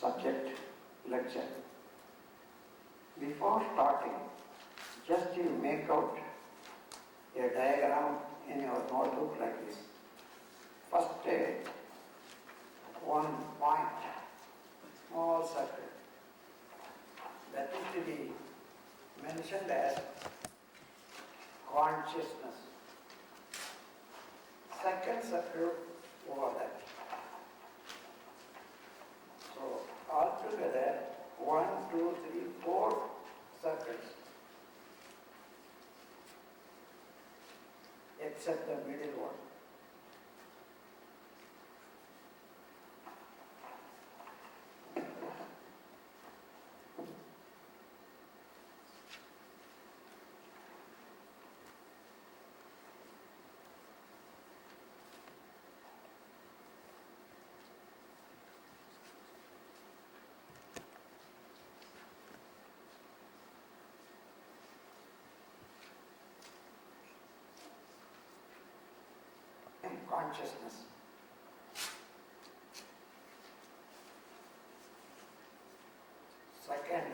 subject lecture. Before starting, just you make out a diagram in your notebook like this. First, one point, small circle. That is to be mentioned as consciousness. Second circle over that. So altogether 1, 2, 3, 4 circles, except the middle one. Consciousness. Second,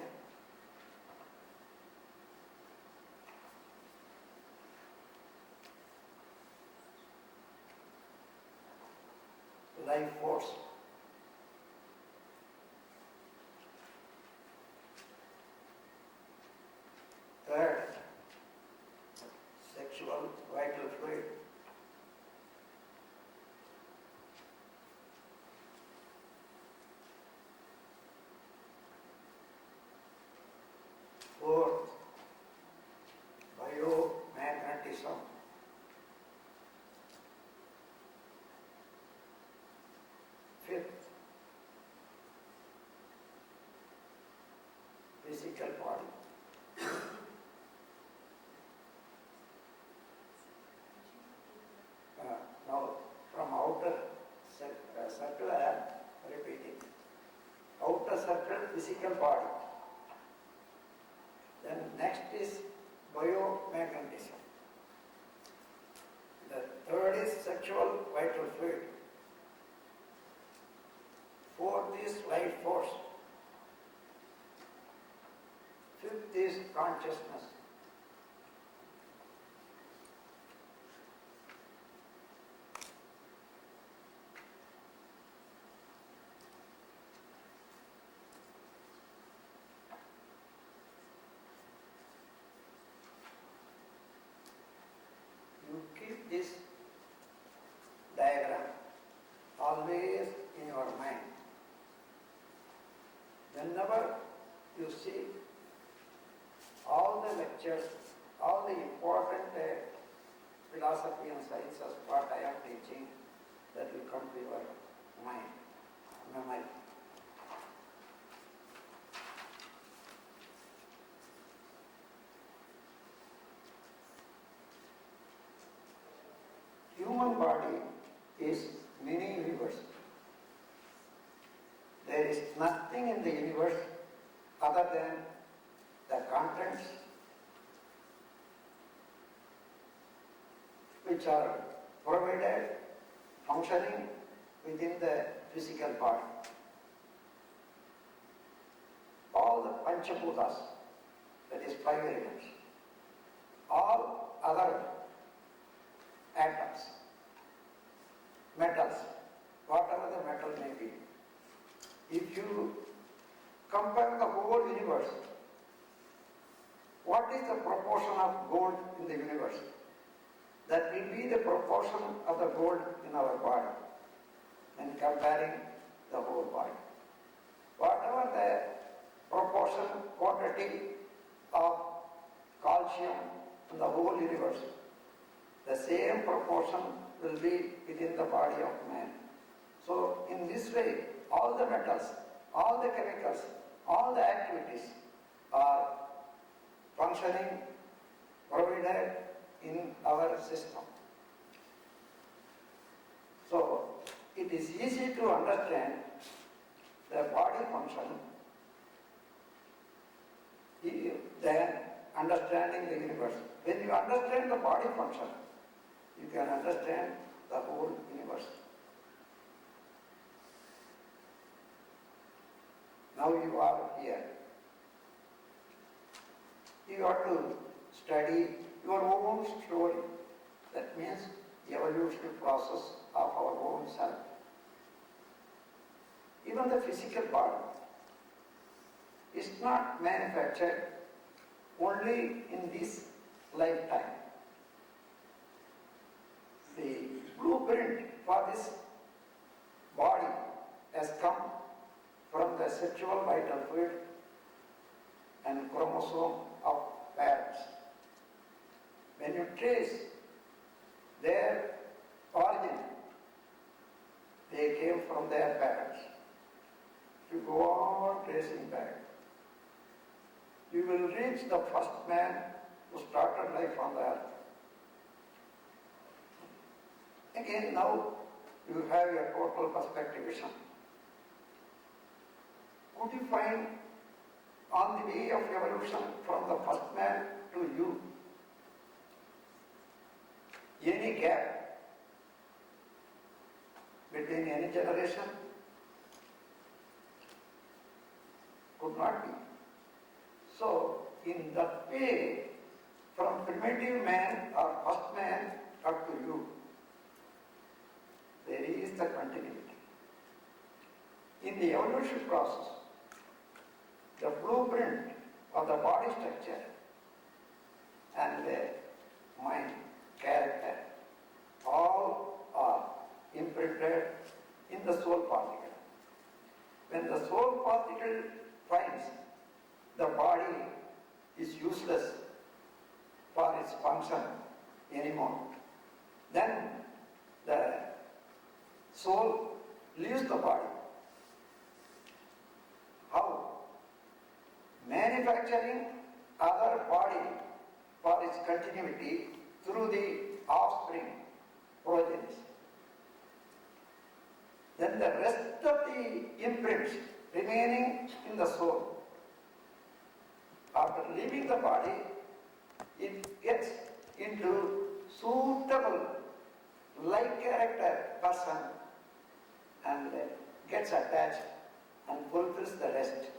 life force. Third, sexual vital fluid. Fourth, biomagnetism. Fifth, physical body. Now, from outer circle I am repeating. Outer circle, physical body. Then next is biomagnetism. The third is sexual vital fluid. Fourth is life force. Fifth is consciousness. You keep this diagram always in your mind. Whenever you see all the lectures, all the important philosophy and sciences what I am teaching, that will come to your mind, memory. Human body is mini universe. There is nothing in the universe other than the contents which are provided, functioning within the physical body. All the Panchabhutas, that is 5 elements, all other atoms, metals, whatever the metal may be. If you compare the whole universe, what is the proportion of gold in the universe? That will be the proportion of the gold in our body when comparing the whole body. Whatever the proportion, quantity of calcium in the whole universe, the same proportion will be within the body of man. So in this way, all the metals, all the chemicals, all the activities are functioning, provided in our system. So it is easy to understand the body function than understanding the universe. When you understand the body function, you can understand the whole universe. now you are here. You have to study your own story. That means the evolutionary process of our own self. Even the physical body is not manufactured only in this lifetime. The blueprint for this body has come from the sexual vital fluid and chromosome of parents. When you trace their origin, they came from their parents. If you go on tracing back, you will reach the first man who started life on the earth. Again, now you have your total perspective vision. Could you find on the way of evolution from the first man to you any gap between any generation? Could not be. So, in that way, from primitive man or first man up to you, there is the continuity. In the evolution process, the blueprint of the body structure and the mind, character, all are imprinted in the soul particle. When the soul particle finds the body is useless for its function anymore, then the soul leaves the body. How? Manufacturing other body for its continuity through the offspring, progenies. Then the rest of the imprints remaining in the soul, after leaving the body, it gets into suitable like character person and gets attached and fulfills the rest.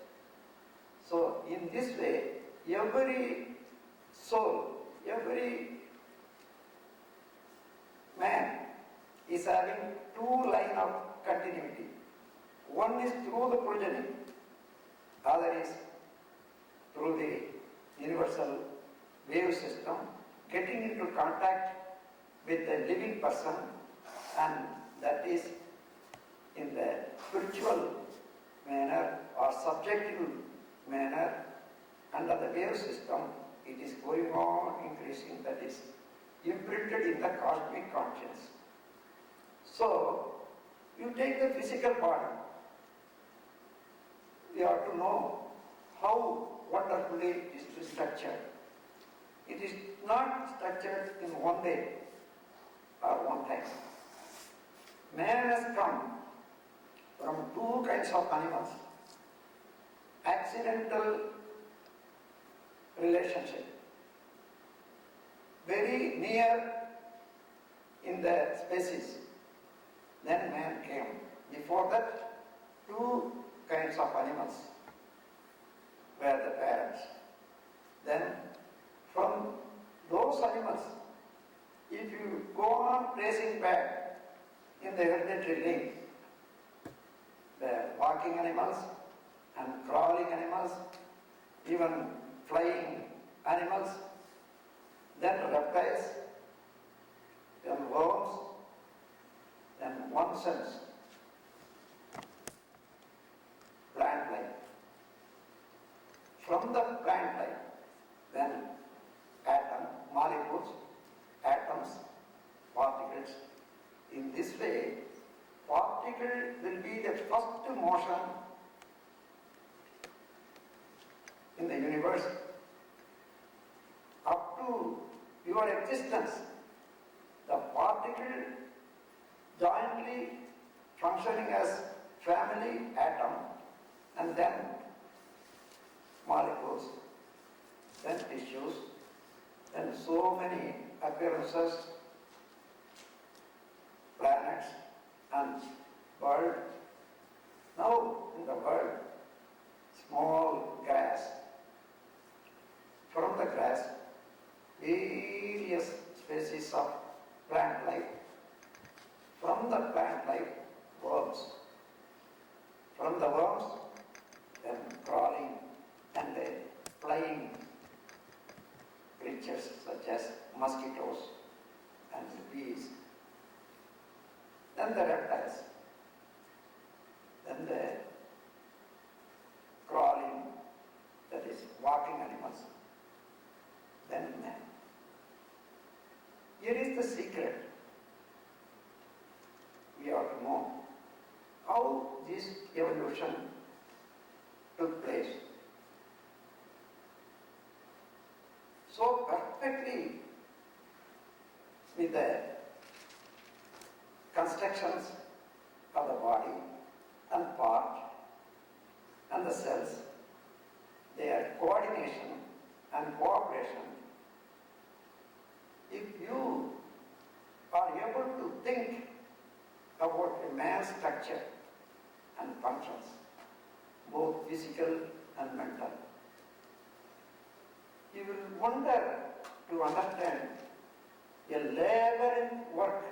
So in this way, every soul, every man is having two lines of continuity. One is through the progeny, other is through the universal wave system, getting into contact with the living person, and that is in the spiritual manner or subjective manner. Under the wave system, it is going on increasing, that is imprinted in the cosmic conscience. So, you take the physical body, you have to know how wonderfully it is structured. It is not structured in one day or one time. Man has come from two kinds of animals. Accidental relationship, very near in the species. Then man came. Before that, two kinds of animals were the parents. Then from those animals, if you go on tracing back in the hereditary link, the walking animals and crawling animals, even flying animals, then reptiles, then worms, then one sense, plant life. From the plant life, then molecules, atoms, particles. In this way, particle will be the first motion in the universe. Up to your existence, the particle jointly functioning as family atom, and then molecules, then tissues, then so many appearances, planets and world. Now in the world, from the plant life, worms. From the worms, then crawling and flying creatures such as mosquitoes and bees. Then the reptiles. Then the crawling, that is walking animals. Then man. Here is the secret. We have to know how this evolution took place. So perfectly with the constructions of the body and part and the cells, their coordination and cooperation. If you are able to think about a man's structure and functions, both physical and mental, you will wonder to understand a laboring work,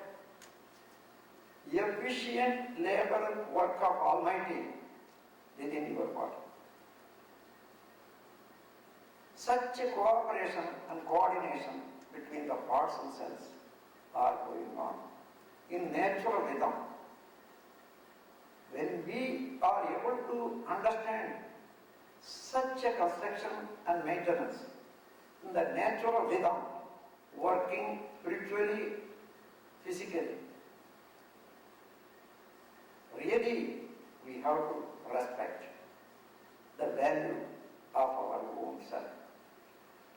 efficient laboring work of Almighty within your body. Such a cooperation and coordination between the parts and cells are going on in natural rhythm. When we are able to understand such a construction and maintenance in the natural rhythm, working spiritually, physically, really we have to respect the value of our own self.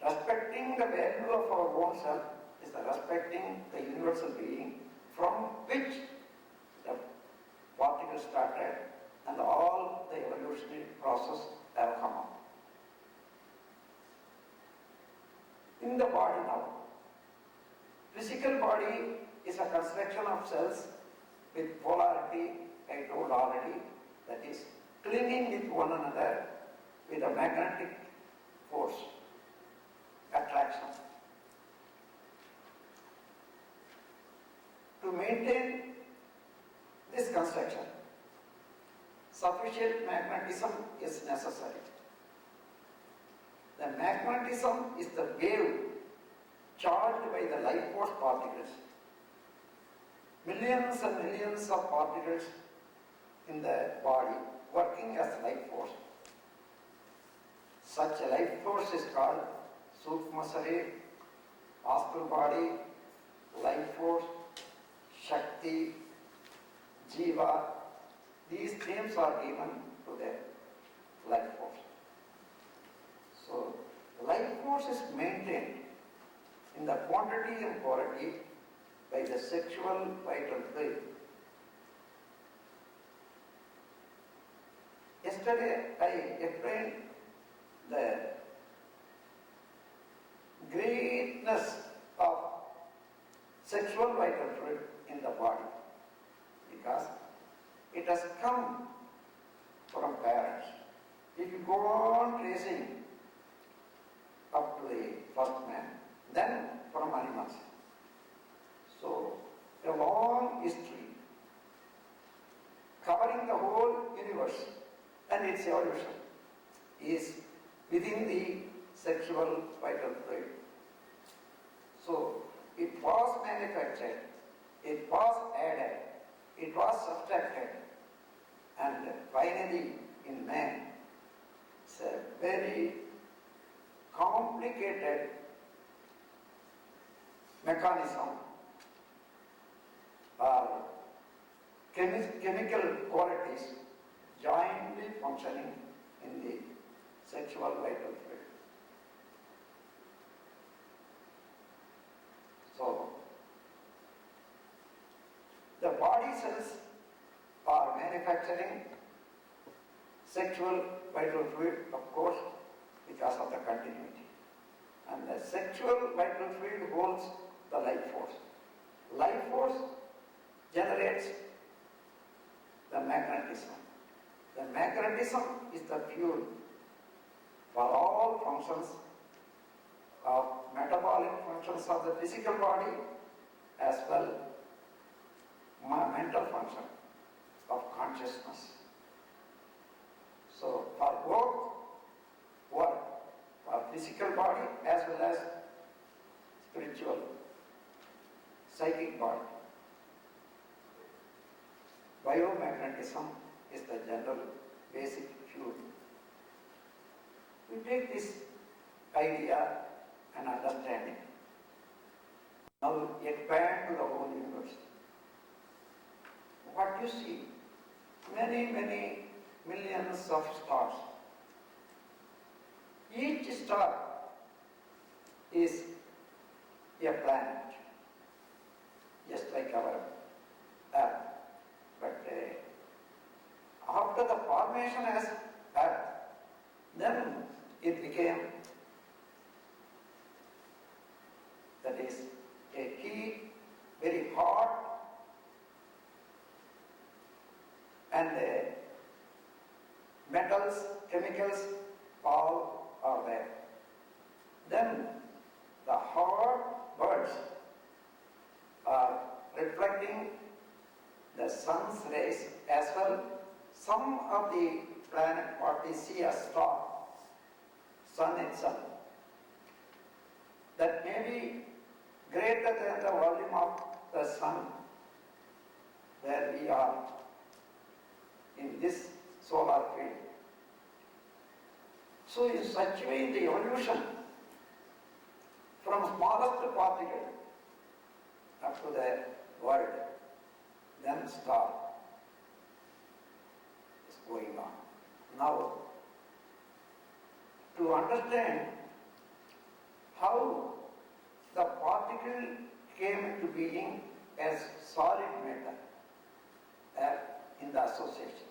Respecting the value of our own self is the respecting the universal being from which the particles started and all the evolutionary process have come up. In the body now, physical body is a construction of cells with polarity, I told already, that is clinging with one another with a magnetic force, attraction. To maintain this construction, sufficient magnetism is necessary. The magnetism is the wave charged by the life force particles. Millions and millions of particles in the body working as life force. Such a life force is called Sukshma Sharir, astral body, life force, Shakti, Jiva. These names are given to the life force. So, life force is maintained in the quantity and quality by the sexual vital fluid. Yesterday I explained the greatness of sexual vital fluid in the body because it has come from parents. If you go on tracing up to the first man, then from animals. So, a long history covering the whole universe and its evolution is within the sexual vital fluid. So, it was manufactured, it was added, it was subtracted, and finally in man, it's a very complicated mechanism or chemical qualities jointly functioning in the sexual vital fluid. So, the body cells are manufacturing sexual vital fluid, of course, because of the continuity. And the sexual vital fluid holds the life force. Life force generates the magnetism. The magnetism is the fuel for all functions of metabolic functions of the physical body as well mental consciousness. So for both work, for physical body as well as spiritual, psychic body, biomagnetism is the general basic fuel. We take this idea and understanding, now expand to the whole universe. What you see, many millions of stars. Each star is a planet, just like our Earth. But after the formation as Earth, then it became, that is, a heat, very hot, and metals, chemicals, all are there. Then the hot birds are reflecting the sun's rays as well. Some of the planet, what we see as star, sun itself, that may be greater than the volume of the sun where we are in this solar field. So in such way, the evolution from smallest particle up to the world, then star is going on. Now, to understand how the particle came into being as solid matter in the association,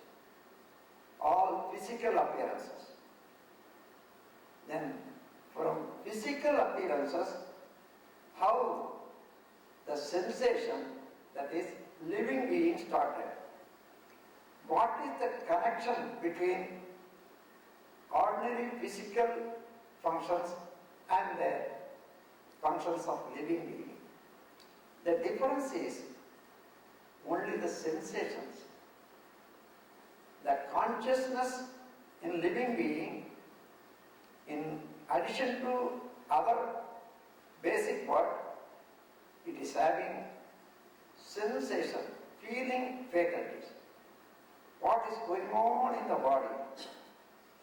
all physical appearances. Then from physical appearances, how the sensation, that is living being, started. What is the connection between ordinary physical functions and the functions of living being? The difference is only the sensations. The consciousness in living being, in addition to other basic work, it is having sensation, feeling faculties. What is going on in the body?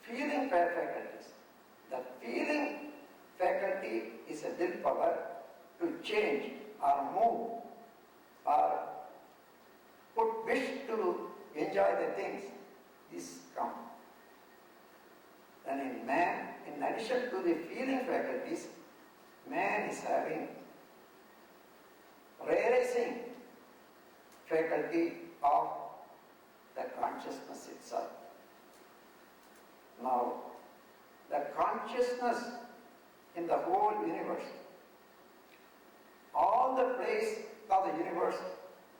Feeling faculties. The feeling faculty is a willpower to change or move or put wish to enjoy the things. This comes. And in man, in addition to the feeling faculties, man is having realizing faculty of the consciousness itself. Now, the consciousness in the whole universe, all the place of the universe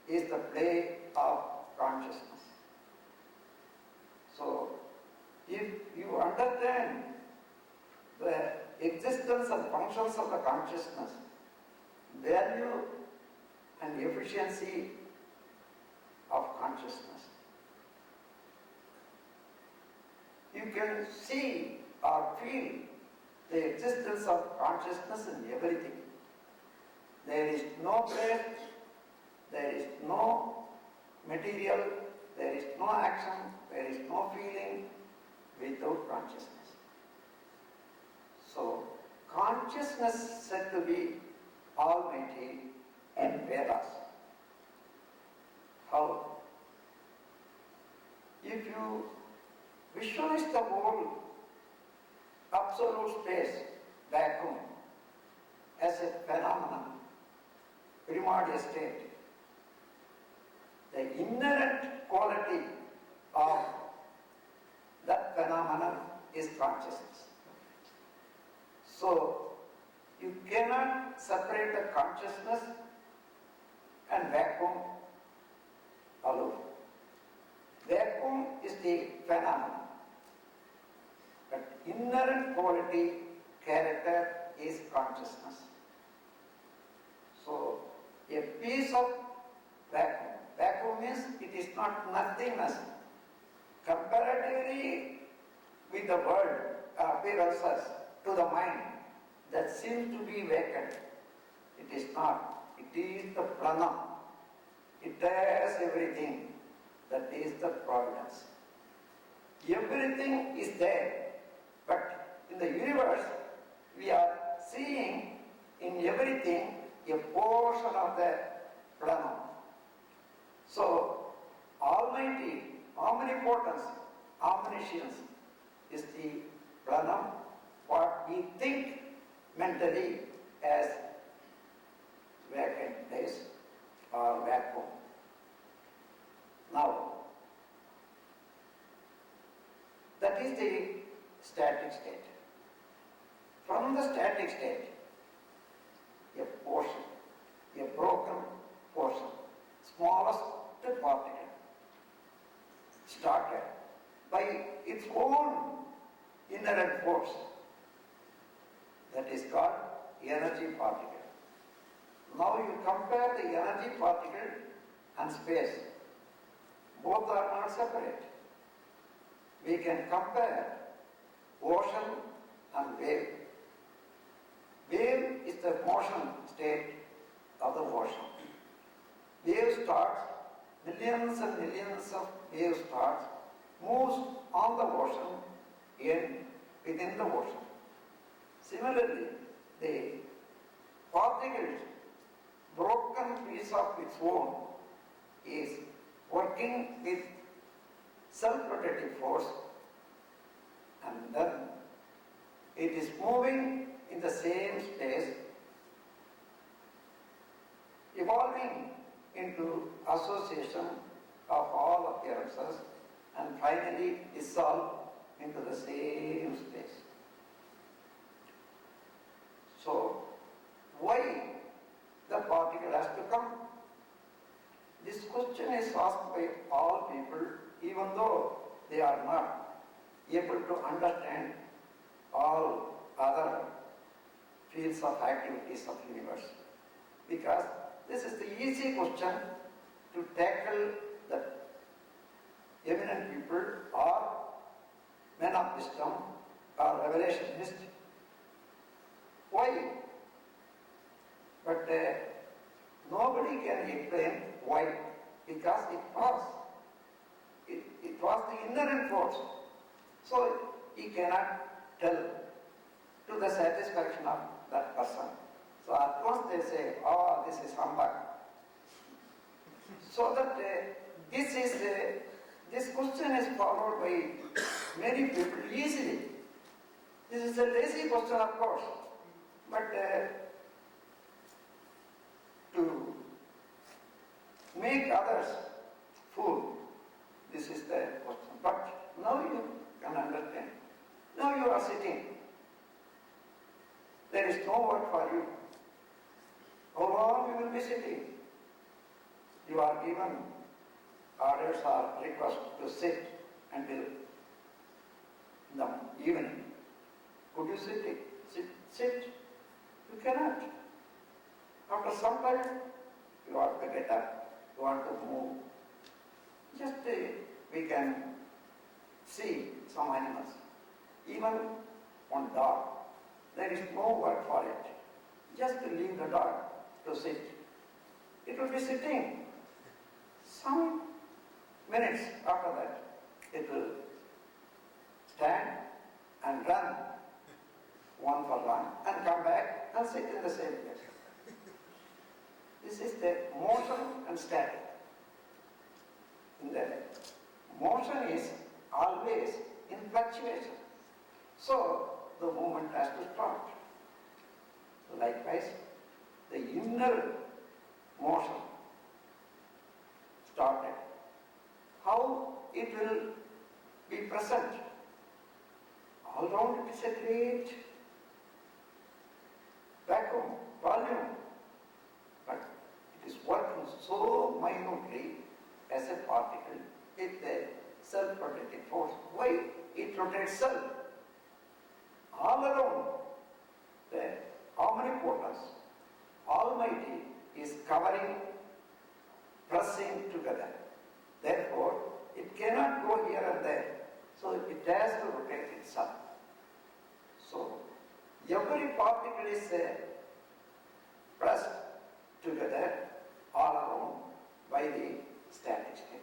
is the play of consciousness. So, if you understand the existence and functions of the consciousness, value and efficiency of consciousness, you can see or feel the existence of consciousness in everything. There is no breath, there is no material, there is no action, there is no feeling without consciousness. So, consciousness said to be almighty in Vedas. How? If you visualize the whole absolute space, vacuum, as a phenomenon, primordial state, the inherent quality of that phenomenon is consciousness. So, you cannot separate the consciousness and vacuum alone. Vacuum is the phenomenon, but inherent quality, character is consciousness. So, a piece of vacuum, vacuum means it is not nothingness. Comparatively with the world appearances to the mind that seems to be vacant, it is not. It is the pranam. It has everything. That is the providence. Everything is there, but in the universe we are seeing in everything a portion of the pranam. So, Almighty, omnipotence, omniscience is the pranam, what we think mentally as vacant place or vacuum. Now, that is the static state. From the static state, a portion, a broken portion, smallest particle, started by its own inherent force. That is called energy particle. Now you compare the energy particle and space. Both are not separate. We can compare ocean and wave. Wave is the motion state of the ocean. Wave starts, millions and millions of wave starts, moves on the ocean within the ocean. Similarly, the particles, broken piece of its own, is working with self-rotative force, and then it is moving in the same space, evolving into association of all appearances, and finally dissolve into the same space. So, why the particle has to come? This question is asked by all people, even though they are not able to understand all other fields of activities of the universe. Because this is the easy question to tackle the eminent people or men of wisdom or revelationists. Why? But nobody can explain why. Because it was the inherent force. So he cannot tell to the satisfaction of that person. So at once they say, oh, this is humbug. So that this question is followed by many people easily. This is a lazy question, of course, but to make others fool, this is the question. But now you can understand. Now you are sitting. There is no work for you. How long you will be sitting? You are given orders or request to sit until the evening. Could you sit? You cannot. After some time, you want to get up, you want to move. Just we can see some animals. Even one dog, there is no word for it. Just leave the dog to sit. It will be sitting. Some minutes after that, it will stand and run one for one and come back and sit in the same place. This is the motion and static. The motion is always in fluctuation. So the movement has to stop. Likewise, the inner motion started. How it will be present? All round it is a great vacuum, volume, but it is working so minutely as a particle with a self-rotating force. Why? It rotates self. All around, the omnipotence, Almighty is covering, pressing together. There Therefore, it cannot go here and there. So it has to rotate itself. So every particle is pressed together all around by the static state.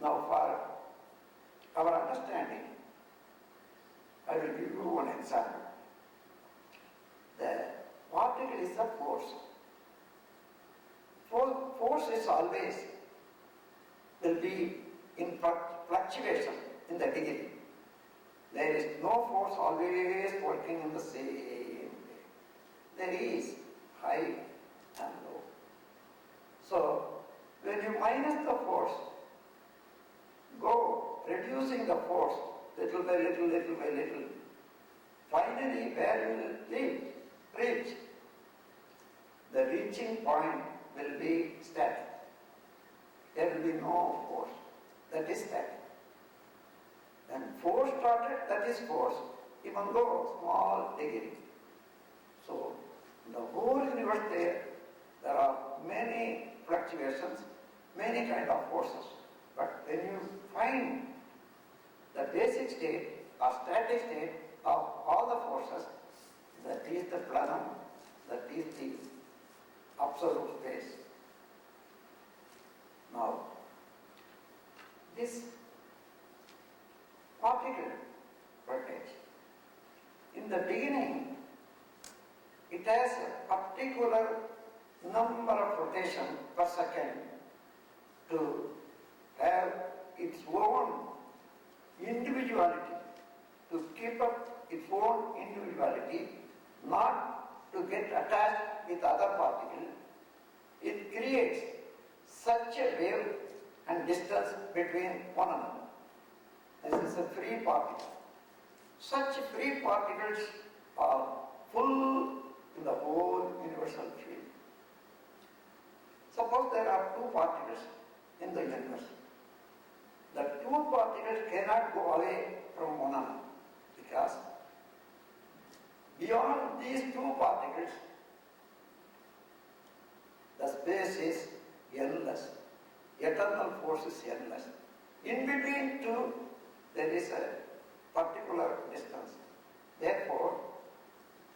Now for our understanding, I will give you one example. The particle is a force. Force is always will be in fluctuation in the degree. There is no force always working in the same way. There is high and low. So when you minus the force, go reducing the force little by little, little by little. Finally, where will it reach? The reaching point will be static. There will be no force. That is static. And force started, that is force, even though small degree. So, in the whole universe there are many fluctuations, many kind of forces. But when you find the basic state or static state of all the forces, that is the plenum, that is the absolute space. Now, this particle rotates. In the beginning, it has a particular number of rotation per second to have its own individuality, to keep up its own individuality, not to get attached with other particles. It creates such a wave and distance between one another. This is a free particle. Such free particles are full in the whole universal field. Suppose there are two particles in the universe. The two particles cannot go away from one another because beyond these two particles, the space is endless. Eternal force is endless. In between two, there is a particular distance. Therefore,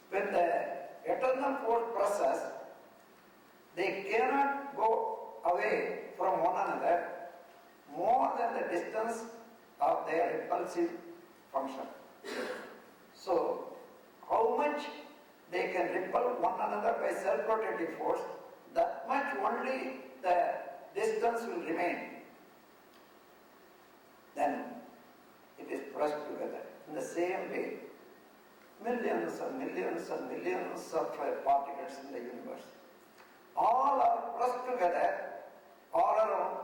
when the eternal force presses, they cannot go away from one another more than the distance of their repulsive function. So, how much they can repel one another by self-rotative force, that much only the distance will remain. Then it is pressed together. In the same way, millions and millions and millions of particles in the universe, all are pressed together all around.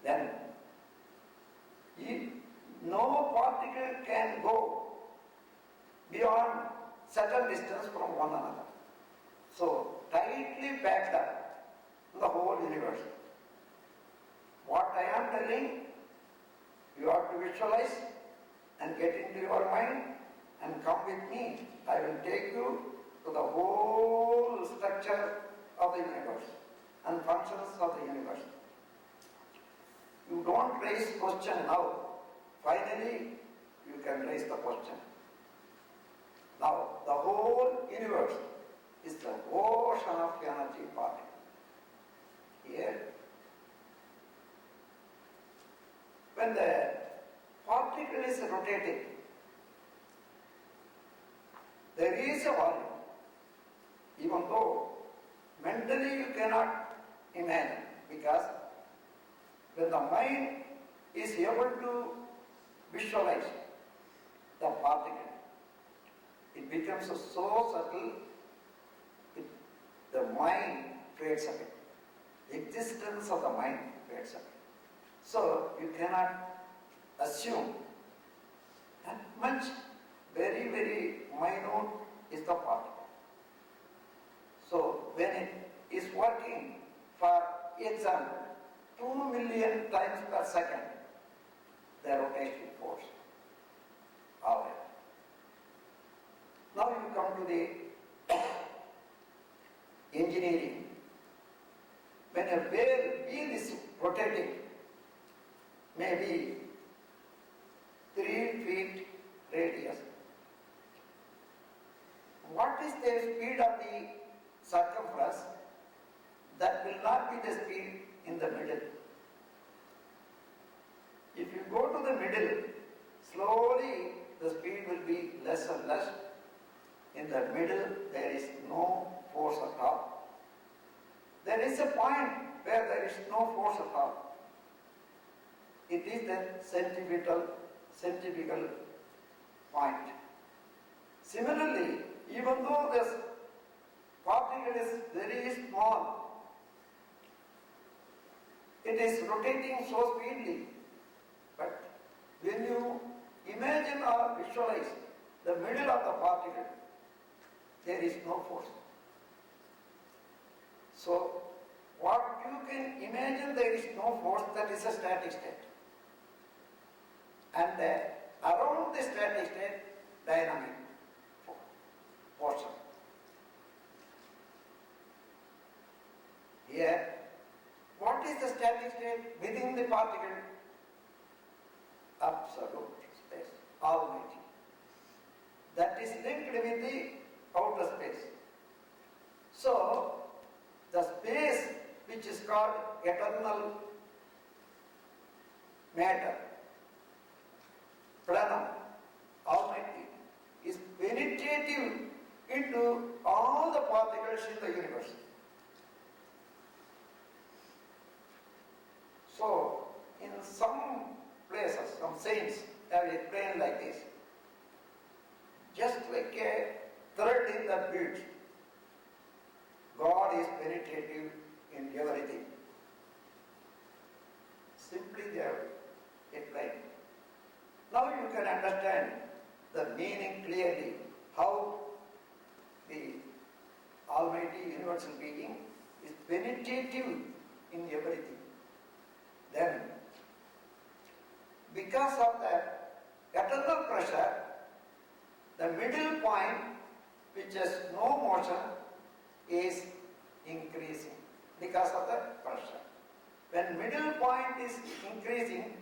Then no particle can go beyond certain distance from one another. So tightly packed up in the whole universe. What I am telling, you have to visualize and get into your mind and come with me. I will take you to the whole structure of the universe and functions of the universe. You don't raise question now. Finally, you can raise the question. Now, the whole universe is the ocean of energy particle. Here, when the particle is rotating, there is a volume. Even though mentally you cannot imagine, because when the mind is able to visualize the particle, it becomes so subtle, the mind fades away. The existence of the mind fades away. So you cannot assume that much, very, very minute is the particle. So when it is working, for example, 2 million times per second, the rotational force. All right. Now you come to the engineering. When when a wheel is rotating, maybe 3 feet radius, what is the speed of the circumference? That will not be the speed in the middle. If you go to the middle, slowly the speed will be less and less. In the middle, there is no force at all. There is a point where there is no force at all. It is the centrifugal point. Similarly, even though this particle is very small, it is rotating so speedily. But when you imagine or visualize the middle of the particle, there is no force. So, what you can imagine there is no force, that is a static state. And around the static state, dynamic portion. Here, what is the static state within the particle? Absolute space, almighty. That is linked with the outer space. So, the space which is called eternal matter, pranam, almighty, is penetrative into all the particles in the universe. So, in some places, some saints have explained like this: just like a thread in the bead, God is penetrative in everything. Simply they have explained. Now you can understand the meaning clearly, how the Almighty Universal Being is penetrative in everything. Then, because of that eternal pressure, the middle point, which has no motion, is increasing because of the pressure. When middle point is increasing,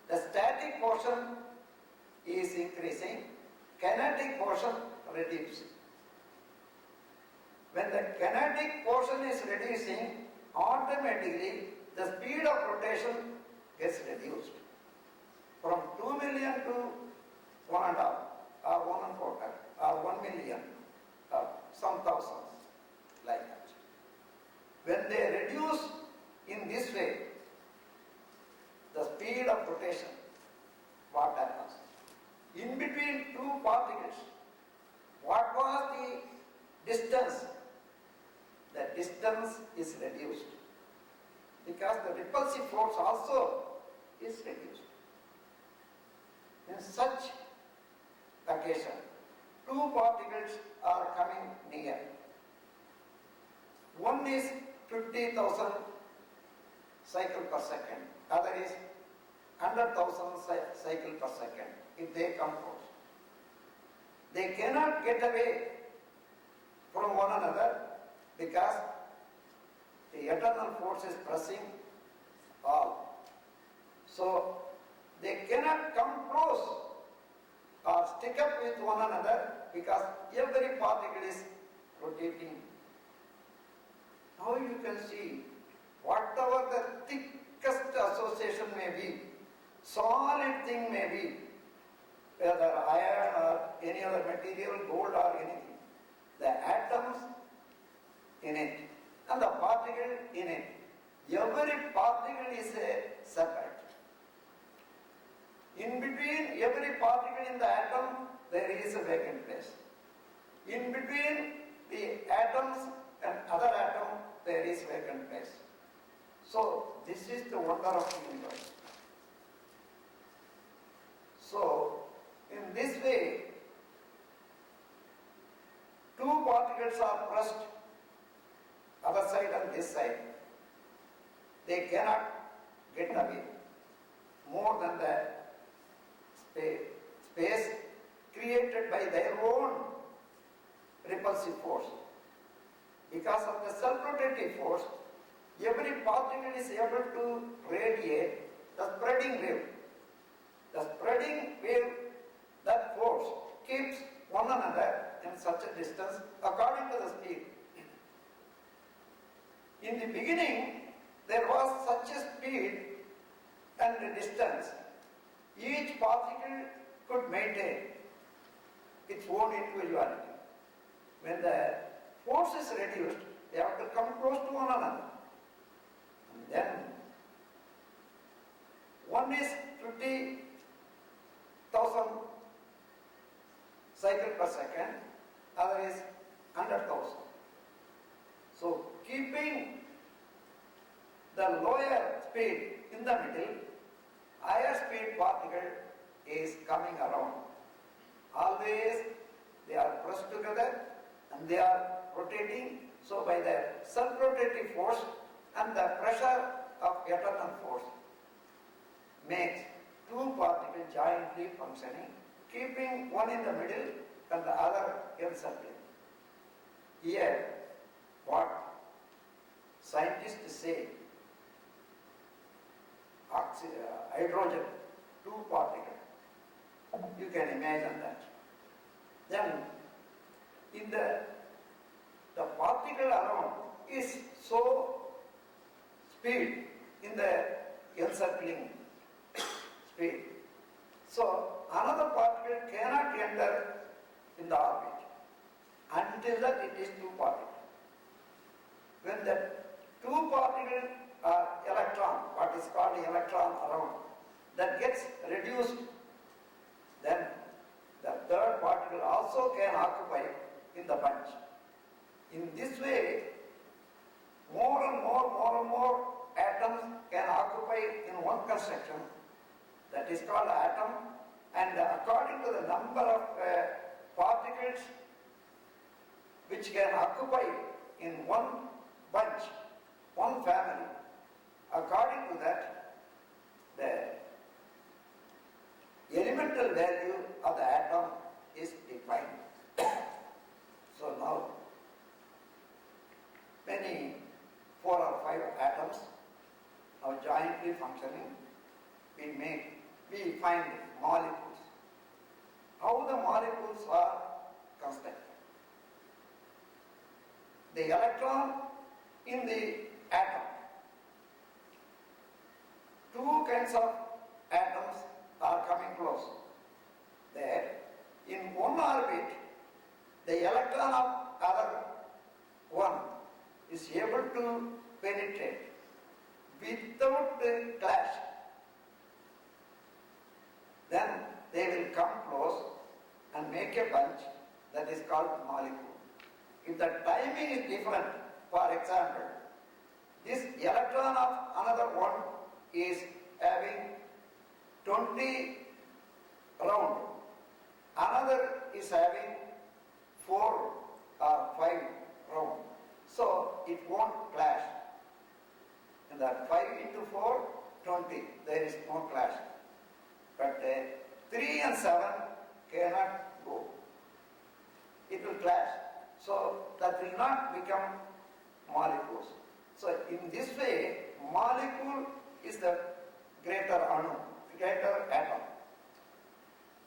the static portion is increasing, kinetic portion reducing. When the kinetic portion is reducing, automatically the speed of rotation gets reduced from 2 million to 1.5 or 1.25 or 1 million or some thousands, like that. When they reduce in this way the speed of rotation, what happens? In between two particles, what was the distance? The distance is reduced because the repulsive force also is reduced. In such occasion, two particles are coming near. One is 50,000 cycle per second, other is 100,000 cycle per second. If they come close, they cannot get away from one another because the eternal force is pressing all. So they cannot come close or stick up with one another because every particle is rotating. Now you can see, whatever the thickest association may be, solid thing may be, whether iron or any other material, gold or anything, the atoms in it and the particle in it, every particle is a separate. In between every particle in the atom, there is a vacant place. In between the atoms and other atom, there is vacant place. So this is the wonder of the universe. So in this way, two particles are pressed, other side and this side. They cannot get away more than the space created by their own repulsive force. Because of the self-rotative force, every particle is able to radiate the spreading wave. The spreading wave, that force, keeps one another in such a distance according to the speed. In the beginning, there was such a speed and distance. Each particle could maintain its own individuality. When the force is reduced, they have to come close to one another. And then, one is 50,000 cycle per second, other is 100,000. So, keeping the lower speed in the middle, higher speed particle is coming around. Always they are pressed together and they are rotating. So by the self-rotative force and the pressure of eternal force makes two particles jointly functioning, keeping one in the middle and the other encircling. Here, what scientists say, hydrogen, two particles. You can imagine that. Then, in the particle around is so speed in the encircling speed. So, another particle cannot enter in the orbit until that it is two particles. When the two particles are electron, what is called electron around, that gets reduced, then the third particle also can occupy in the bunch. In this way, more and more atoms can occupy in one construction, that is called atom, and according to the number of particles which can occupy in one bunch, one family, according to that, the elemental value of the atom is defined. So now, many 4 or 5 atoms are jointly functioning. We find molecules. How the molecules are constructed? The electron in the atom. Two kinds of atoms are coming close. There, in one orbit, the electron of other one is able to penetrate without the clash. Then they will come close and make a bunch that is called molecule. If the timing is different, for example, this electron of another one is having 20 round, another is having 4 or 5 round. So it won't clash. In that 5 into 4, 20, there is no clash. But 3 and 7 cannot go. It will clash. So that will not become molecules. So in this way, molecule is the greater anu, greater atom.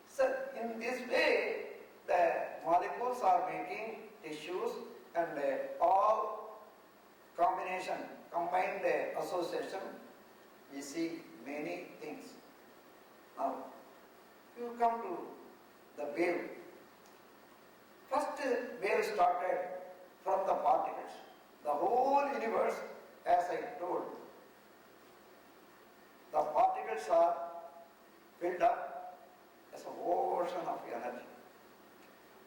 So in this way, the molecules are making tissues and all combination, combined association, we see many things. Now, you come to the wave. First wave started from the particles. The whole universe, as I told, the particles are filled up as an ocean of energy.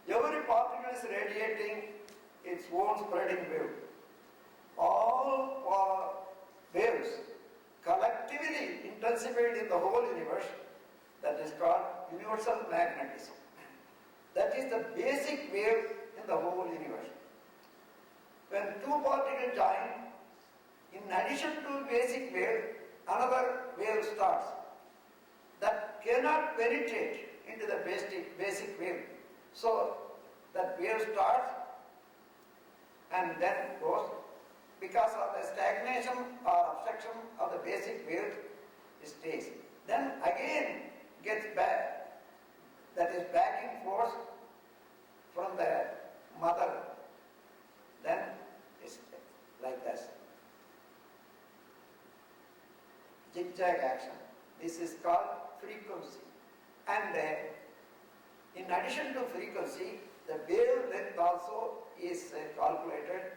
Every particle is radiating its own spreading wave. All waves collectively intensified in the whole universe, that is called universal magnetism. That is the basic wave in the whole universe. When two particles join, in addition to basic wave, another wave starts that cannot penetrate into the basic wave. So that wave starts and then goes. because of the stagnation or obstruction of the basic wave stays. Then again gets back, that is backing force from the mother. Then it's like this. Zigzag action. This is called frequency. And in addition to frequency, the wavelength also is calculated.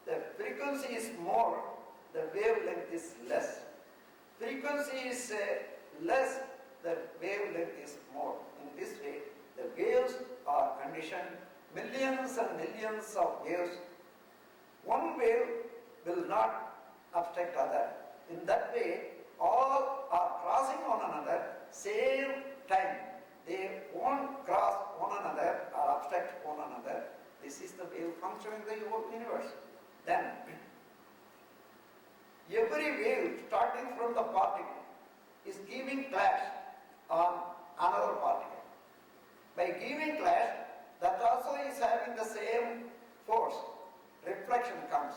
The frequency is more, the wavelength is less. Frequency is less, the wavelength is more. In this way, the waves are conditioned, millions and millions of waves. One wave will not obstruct other. In that way, all are crossing one another same time. They won't cross one another or obstruct one another. This is the wave function in the whole universe. Then, every wave starting from the particle is giving clash on another particle. By giving clash, that also is having the same force. Reflection comes.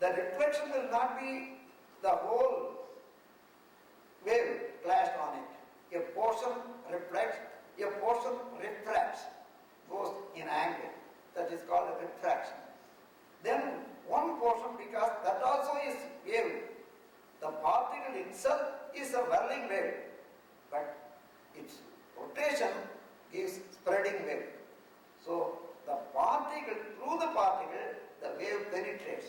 The reflection will not be the whole wave clashed on it. A portion reflects, a portion refracts, goes in angle. That is called a refraction. Then one portion, because that also is wave. The particle itself is a whirling wave, but its rotation gives spreading wave. So the particle, through the particle, the wave penetrates.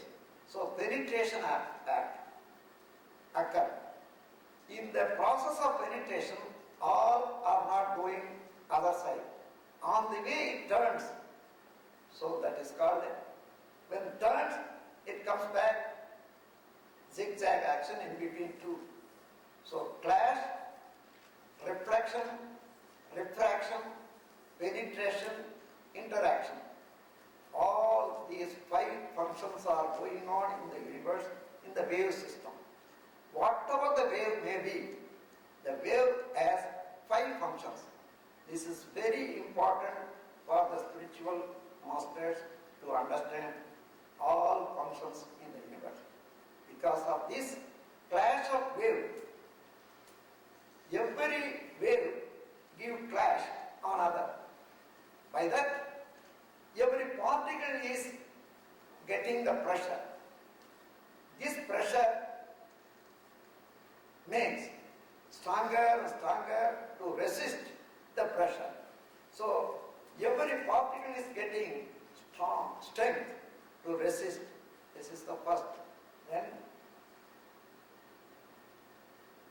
So penetration act occur. In the process of penetration, all are not going other side. On the way it turns. So that is called, when it turns, it comes back, zigzag action in between two. So clash, reflection, refraction, penetration, interaction. All these 5 functions are going on in the universe, in the wave system. Whatever the wave may be, the wave has 5 functions. This is very important for the spiritual masters to understand all functions in the universe. Because of this clash of wave, every wave gives clash on other. By that, every particle is getting the pressure. This pressure makes stronger and stronger to resist the pressure. So every particle is getting strong strength to resist. This is the first. Then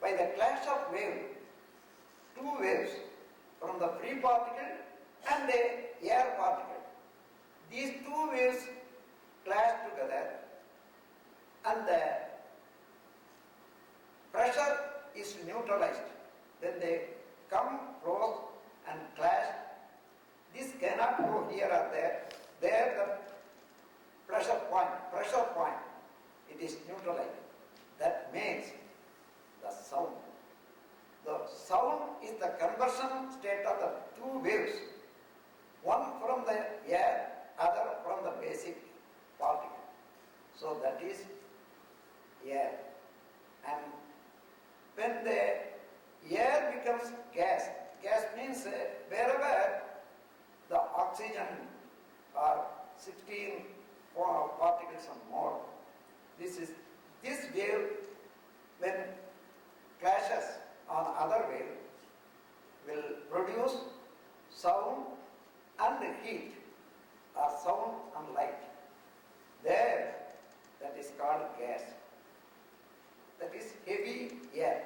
by the clash of wave, 2 waves from the free particle and the air particle. These 2 waves clash together and the pressure is neutralized. When they come close and clash, this cannot go here or there. There the pressure point, it is neutralized. That makes the sound. The sound is the conversion state of the 2 waves. One from the air, other from the basic particle. So that is air. And when the air becomes gas, gas means wherever the oxygen are 16 particles or more, this wave, when clashes on other wave, will produce sound and heat, or sound and light. There, that is called gas. That is heavy air.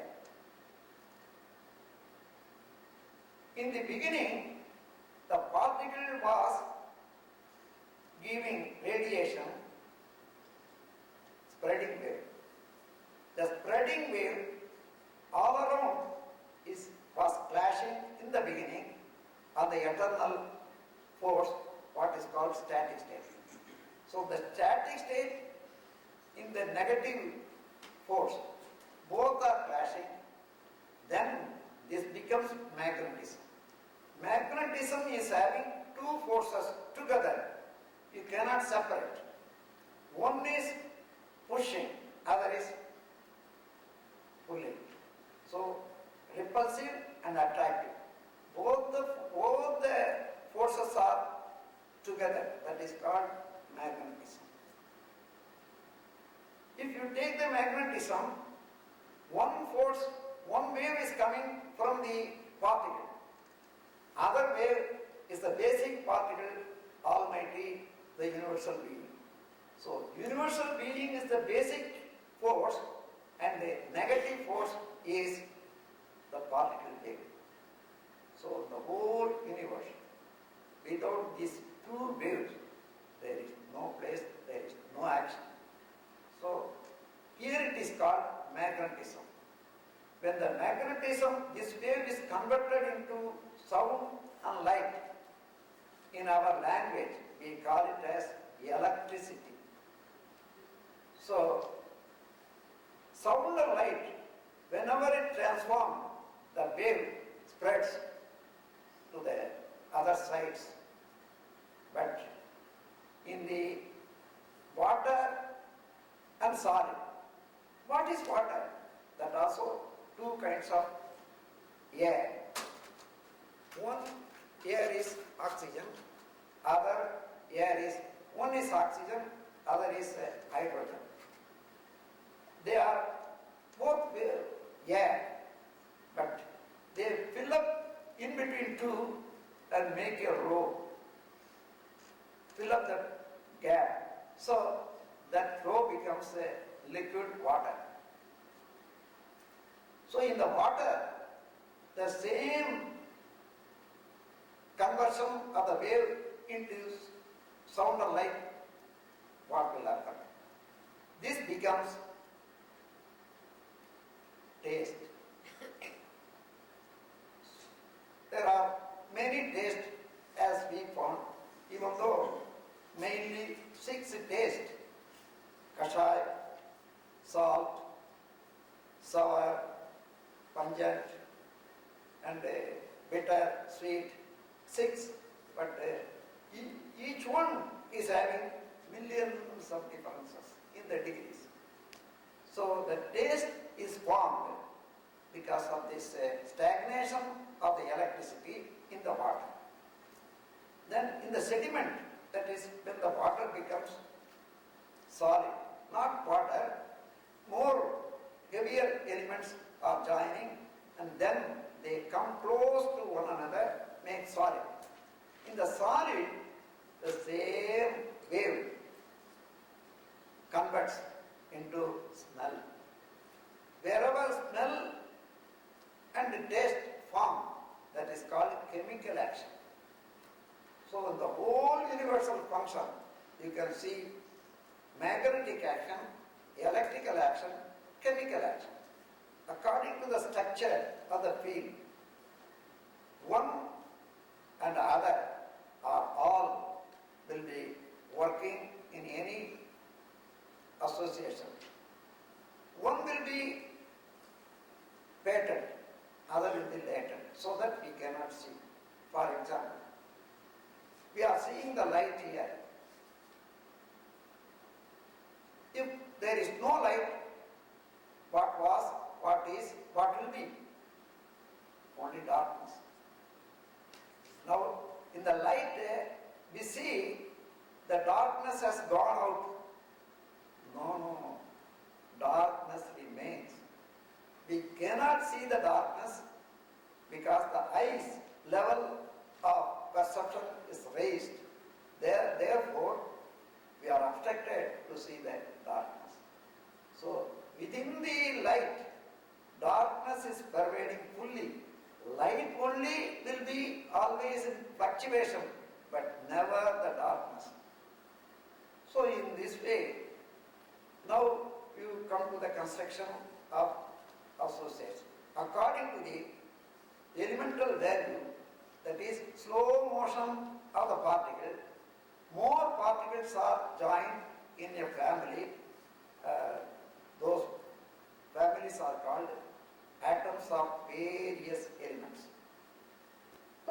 In the beginning, the particle was giving radiation, spreading wave. The spreading wave all around was clashing in the beginning on the eternal force, what is called static state. So the static state in the negative force, both are clashing, then this becomes magnetism. Magnetism is having 2 forces together. You cannot separate. One repulsive and attractive. Both the forces are together. That is called magnetism. If you take the magnetism, one force, one wave is coming from the particle. Other wave is the basic particle, Almighty, the universal being. So, universal being is the basic force and the negative force is the particle wave. So, the whole universe, without these two waves, there is no place, there is no action. So, here it is called magnetism. When the magnetism, this wave is converted into sound and light, in our language, we call it as electricity. So, sound and light, whenever it transforms, the wave spreads to the other sides. But in the water and solid, what is water? That also two kinds of air. One air is oxygen, other air is, one is oxygen, other is hydrogen. They are both air, but they fill up in between two and make a row. Fill up the gap. So that row becomes a liquid water. So in the water, the same conversion of the wave into sound and light, what will occur? This becomes taste. There are many tastes as we found, even though mainly 6 tastes: kashai, salt, sour, pungent, and bitter, sweet, 6. But each one is having millions of differences in the degrees. So the taste is formed because of this stagnation of the electricity in the water. Then in the sediment, that is when the water becomes solid, not water, more heavier elements are joining and then they come close to one another, make solid. In the solid, the same wave converts into smell. Wherever smell and taste form, that is called chemical action. So in the whole universal function, you can see magnetic action, electrical action, chemical action. According to the structure of the field, one and other or all will be working in any association. One will be patent, other will be latent, so that we cannot see. For example, we are seeing the light here. If there is no light, what was, what is, what will be? Only darkness. Now, in the light, we see the darkness has gone out. No. Darkness remains. We cannot see the darkness because the eye's level of perception is raised. Therefore, we are obstructed to see the darkness. So, within the light, darkness is pervading fully. Light only will be always in fluctuation, but never the darkness. So, in this way, now you come to the construction of association. According to the elemental value, that is slow motion of the particle, more particles are joined in a family. Those families are called atoms of various elements.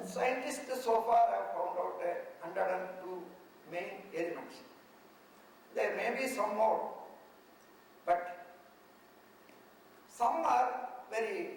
Scientists so far have found out 102 main elements. There may be some more, but some are very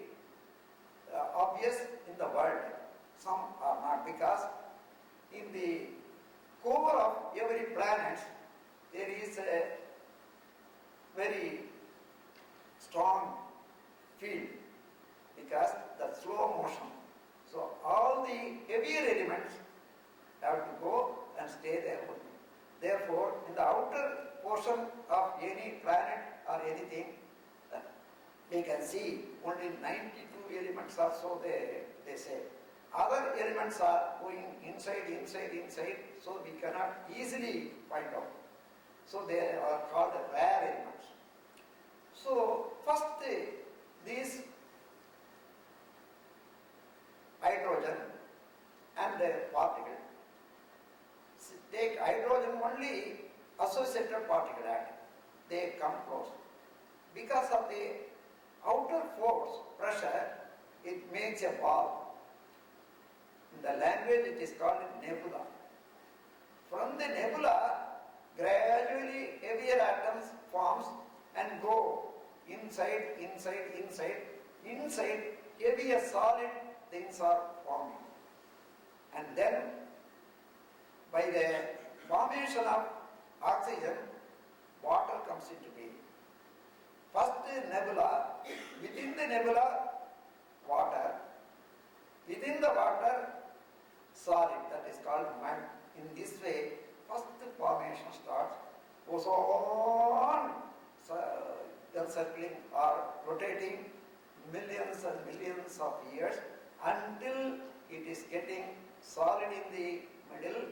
they can see only 92 elements or so they say. Other elements are going inside, so we cannot easily find out. So they are called rare elements. So first these hydrogen and the particle. Take hydrogen only associated particle atom. They come close. Because of the outer force, pressure, it makes a ball. In the language it is called nebula. From the nebula, gradually heavier atoms forms and go inside, heavier solid things are forming. And then by the formation of oxygen, water comes into being. First nebula, within the nebula, water, within the water, solid, that is called mud. In this way, first formation starts, goes on encircling or rotating millions and millions of years until it is getting solid in the middle,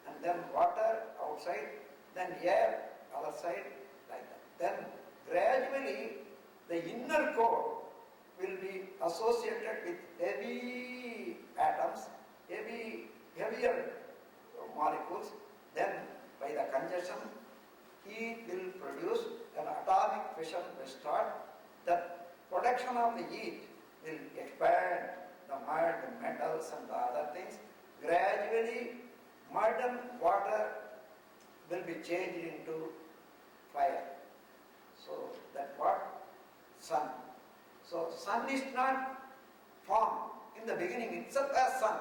and then water outside, then air other side, like that. Then gradually the inner core will be associated with heavy atoms, heavier molecules. Then by the congestion, heat will produce, an atomic fission will start. The production of the heat will expand the mud, the metals and the other things. Gradually mud and water will be changed into fire. So that what? Sun. So sun is not formed in the beginning itself as sun.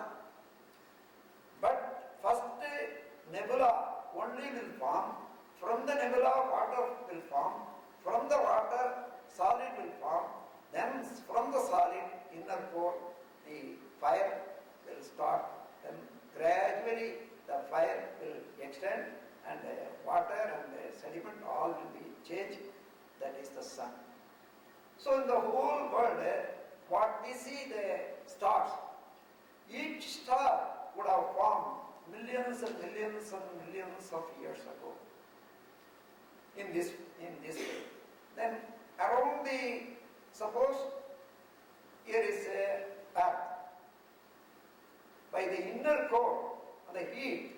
But first nebula only will form. From the nebula water will form. From the water solid will form. Then from the solid inner core the fire will start. Then gradually the fire will extend and the water and the sediment all will be changed. That is the sun. So in the whole world, what we see the stars, each star would have formed millions and millions and millions of years ago. In this way. Then around the, suppose here is a earth. By the inner core, the heat,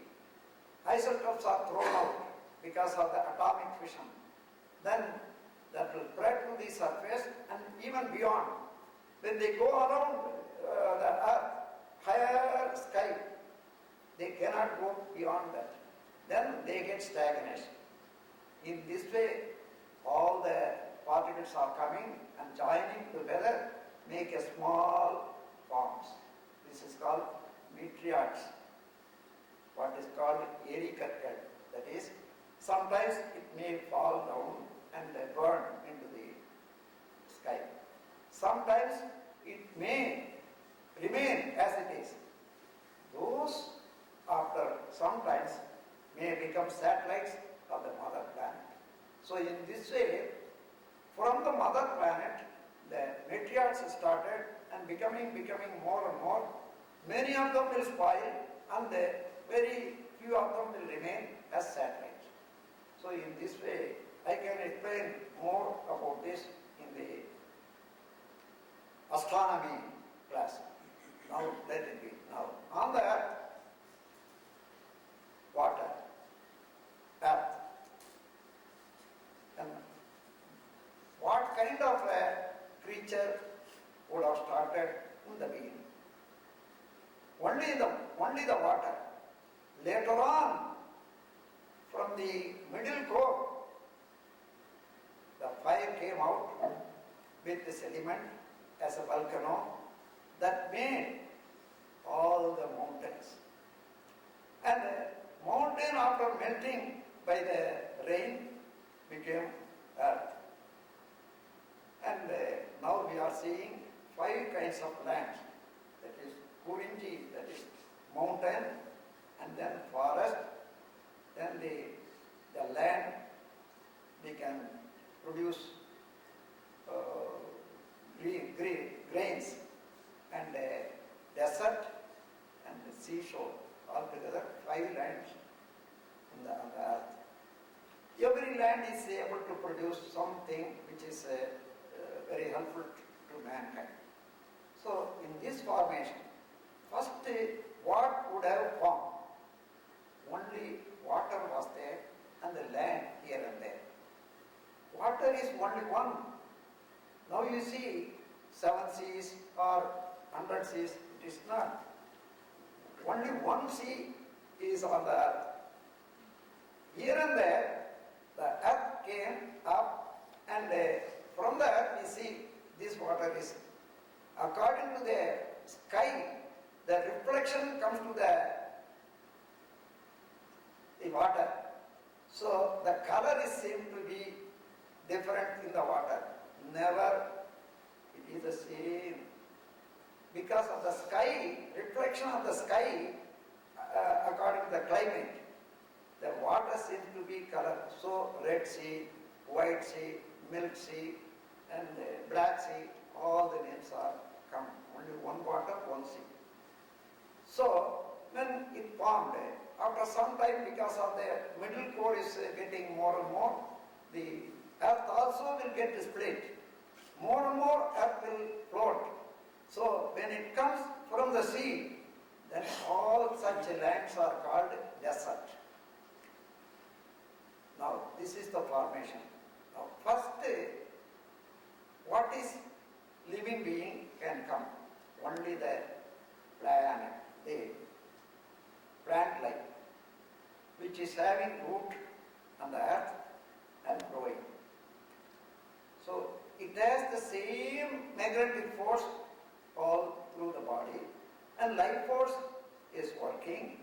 isotopes are thrown out because of the atomic fission. Then that will spread to the surface and even beyond. When they go around the earth, higher sky, they cannot go beyond that. Then they get stagnation. In this way, all the particles are coming and joining together, make a small forms. This is called meteorites. What is called airy curtain. That is, sometimes it may fall down and burn into the sky. Sometimes it may remain as it is. Those after sometimes may become satellites of the mother planet. So in this way, from the mother planet, the meteorites started and becoming more and more. Many of them will spoil and the very few of them will remain as satellites. So in this way, I can explain more about this in the astronomy class. Now let it be. Now on the earth, water, earth. And what kind of a creature would have started in the beginning? Only the water. Later on, from the middle core, the fire came out with the sediment as a volcano that made all the mountains. And the mountain, after melting by the rain, became earth. And now we are seeing 5 kinds of lands. That is Kurinji, that is mountain, and then forest, then the land we can produce grains and desert and seashore, altogether 5 lands on the earth. Every land is able to produce something which is very helpful to mankind. So in this formation, first what would have formed? Only water was there and the land here and there. Water is only one. Now you see 7 seas or 100 seas, it is not. Only one sea is on the earth. Here and there, the earth came up and from the earth we see this water is, according to the sky, the reflection comes to the water. So the color is seemed to be different in the water. Never it is the same. Because of the sky, reflection of the sky, according to the climate, the water seems to be color. So Red Sea, White Sea, Milk Sea, and Black Sea, all the names are come. Only one water, one sea. So when it formed, after some time, because of the middle core is getting more and more, the earth also will get split. More and more earth will float. So when it comes from the sea, then all such lands are called desert. Now this is the formation. Now first, what is living being can come? Only the planet, the plant life, which is having root on the earth and growing. So it has the same magnetic force all through the body, and life force is working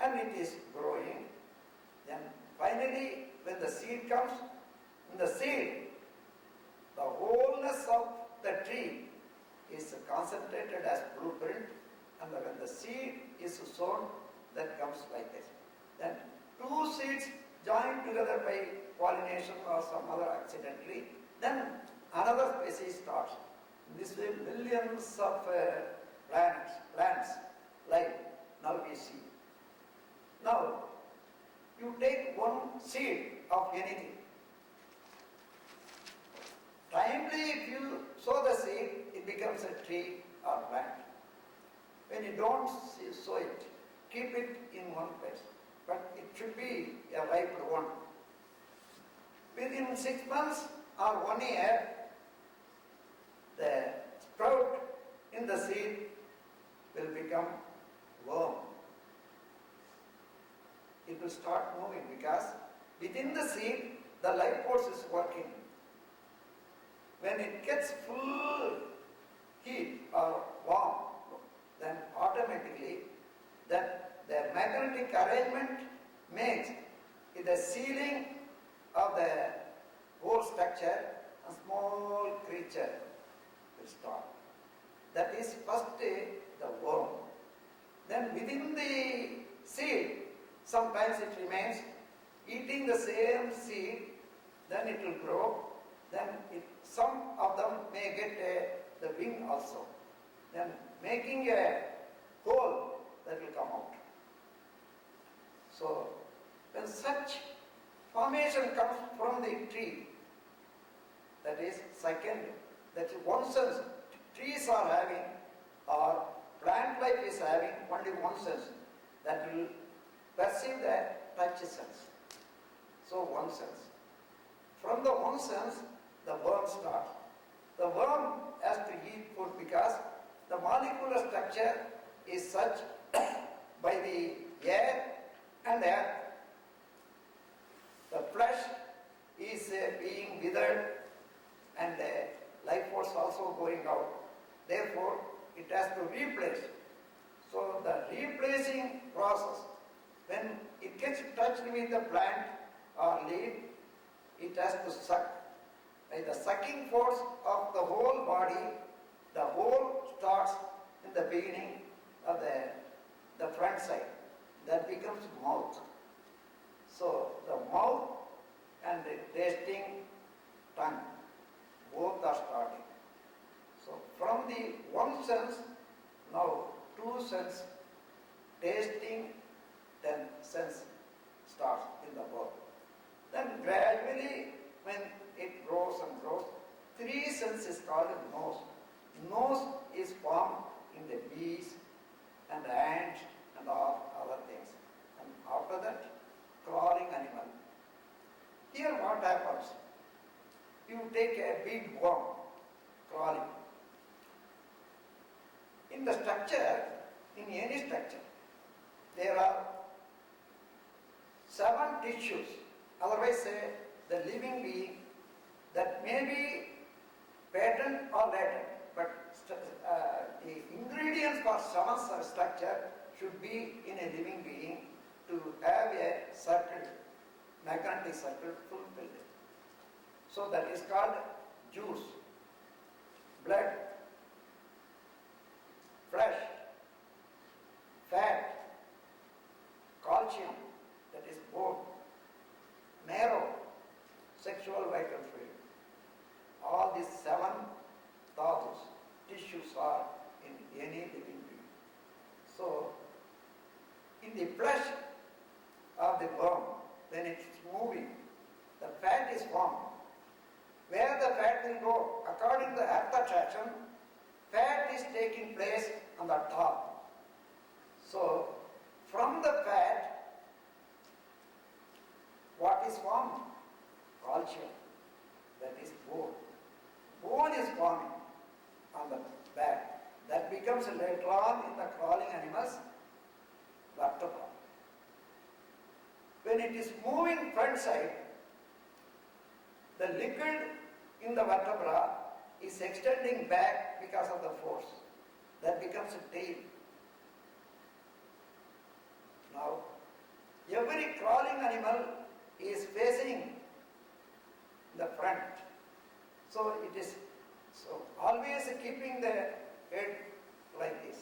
and it is growing. Then finally, when the seed comes, in the seed, the wholeness of the tree is concentrated as blueprint, and when the seed is sown, that comes like this. Then 2 seeds joined together by pollination or some other accidentally, then another species starts. This way millions of plants, life, now we see. Now, you take one seed of anything. Timely, if you sow the seed, it becomes a tree or plant. When you don't sow it, keep it in one place. But it should be a ripe one. Within 6 months or 1 year, the sprout in the seed will become worm. It will start moving because within the seed, the life force is working. When it gets full heat or warm, then automatically that the magnetic arrangement makes in the ceiling of the whole structure a small creature will start. That is first the worm. Then within the seed, sometimes it remains eating the same seed, then it will grow, then some of them may get the wing also. Then making a hole that will come out. So when such formation comes from the tree, that is second, that is one sense trees are having or plant life is having only one sense, that will perceive the touch sense. So one sense. From the one sense, the worm starts. The worm has to eat food because the molecular structure is such by the air and earth. The flesh is being withered and life force also going out. Therefore, it has to replace. So the replacing process, when it gets touched with the plant or leaf, it has to suck. By the sucking force of the whole body, the whole starts in the beginning of the front side. That becomes mouth. So the mouth and the tasting tongue, both are starting. sense, now two sense, tasting, then sense starts in the mouth. Then gradually when it grows and grows, three sense is called nose. Nose is formed in the bees and ants and all other things. And after that, crawling animal. Here what happens? You take a big worm, crawling. In the structure, in any structure, there are 7 tissues, otherwise say the living being that may be patent or latent, but the ingredients for some structure should be in a living being to have a circle, magnetic circle fulfilled. So that is called juice, blood, flesh, fat, calcium, that is bone, marrow, sexual vital fluid. All these 7 dhatus, tissues are in any living being. So, in the flesh of the worm, when it is moving, the fat is formed. Where the fat will go, according to the earth attraction, fat is taking place on the top. So, from the fat, what is formed? Calcium, that is bone. Bone is forming on the back. That becomes later on in the crawling animals, vertebra. When it is moving front side, the liquid in the vertebra is extending back because of the force. That becomes a tail. Now, every crawling animal is facing the front. So it is always keeping the head like this.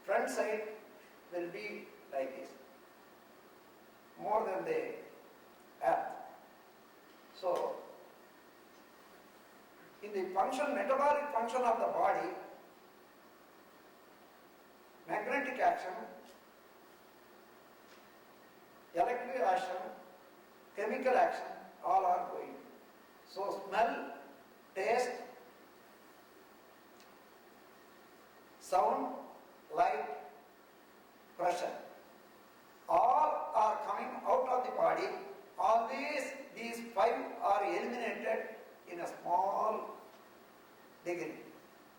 Front side will be like this, more than the earth. So, in the metabolic function of the body, magnetic action, electric action, chemical action, all are going. So smell, taste, sound, light, pressure, all are coming out of the body. All these 5 are eliminated in a small degree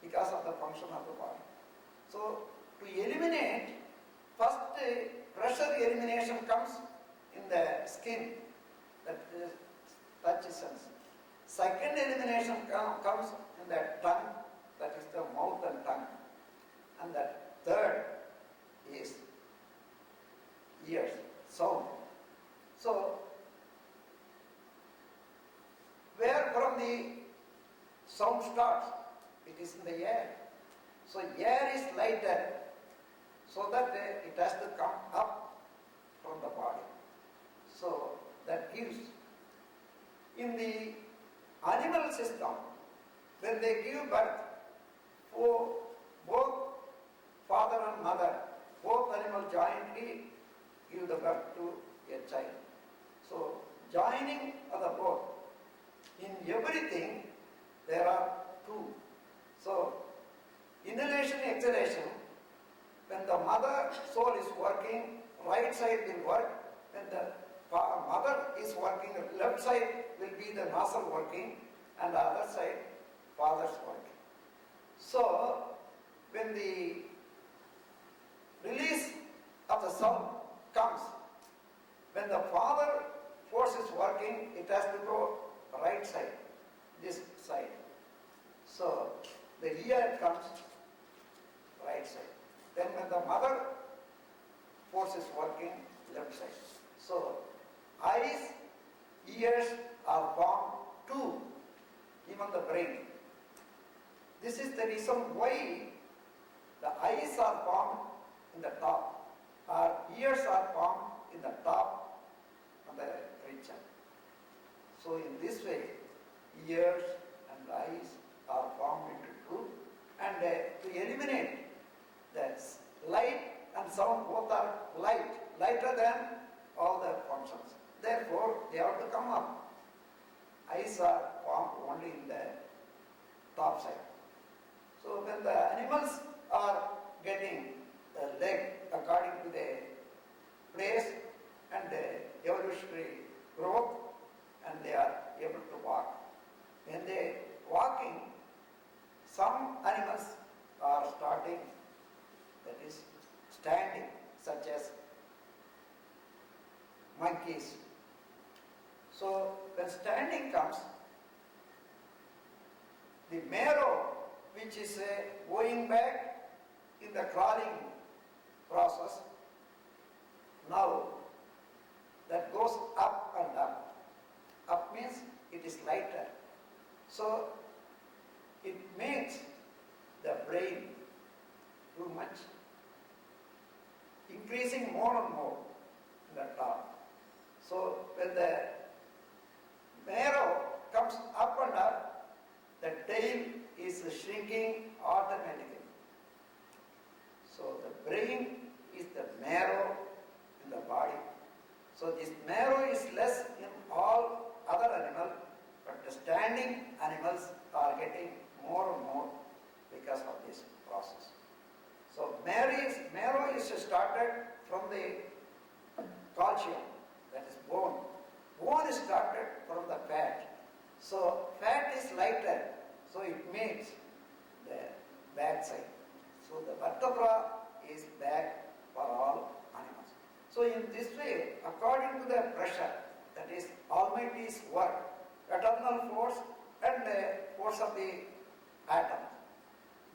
because of the function of the body. So to eliminate, first pressure elimination comes in the skin, that is touch sense. Second elimination comes in the tongue, that is the mouth and tongue. And the third is ears, sound. So, where from the sound starts? It is in the air. So air is lighter, so that it has to come up from the body. So that gives. In the animal system, when they give birth, for both father and mother, both animals jointly give the birth to a child. So joining of the both. In everything there are 2. So inhalation, exhalation, when the mother soul is working, right side will work. When the mother is working, left side will be the nostril working, and the other side, father's working. So, when the release of the sound comes, when the father force is working, it has to go right side, this side. So, the ear comes right side. Then when the mother force is working, left side. So, eyes, ears are formed too, even the brain. This is the reason why the eyes are formed in the top, or ears are formed in the top of the creature. So in this way, ears and eyes are formed into 2, and to eliminate topside. So when the animals are getting the leg according to the place and the evolutionary growth, and they are able to walk. When they walking, some animals are starting, that is standing, such as monkeys. So when standing comes, the marrow, which is going back in the crawling process, now that goes up and up. Up means it is lighter. So it makes the brain too much, increasing more and more in the top. So when the marrow comes up and up, the tail is shrinking automatically. So the brain is the marrow in the body. So this marrow is less in all other animals, but the standing animals are getting more and more because of this process. So marrow is started from the calcium, that is bone. Bone is started from the fat. So fat is lighter, so it makes the back side. So the vertebra is back for all animals. So in this way, according to the pressure, that is Almighty's work, eternal force and the force of the atom,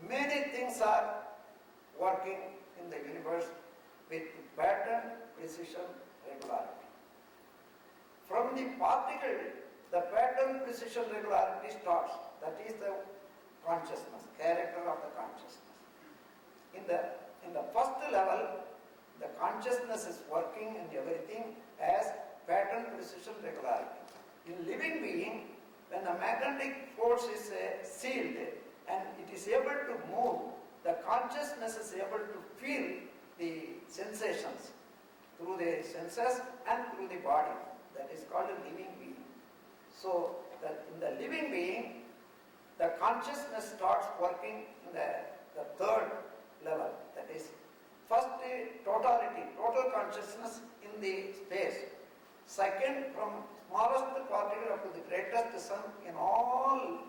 many things are working in the universe with pattern, precision, regularity. From the particle, the pattern, precision, regularity starts. That is the consciousness, character of the consciousness. In the first level, the consciousness is working and everything as pattern, precision, regularity. In living being, when the magnetic force is sealed and it is able to move, the consciousness is able to feel the sensations through the senses and through the body. That is called a living being. So that in the living being, the consciousness starts working in the third level. That is first totality, total consciousness in the space. Second, from smallest particle up to the greatest sum, in all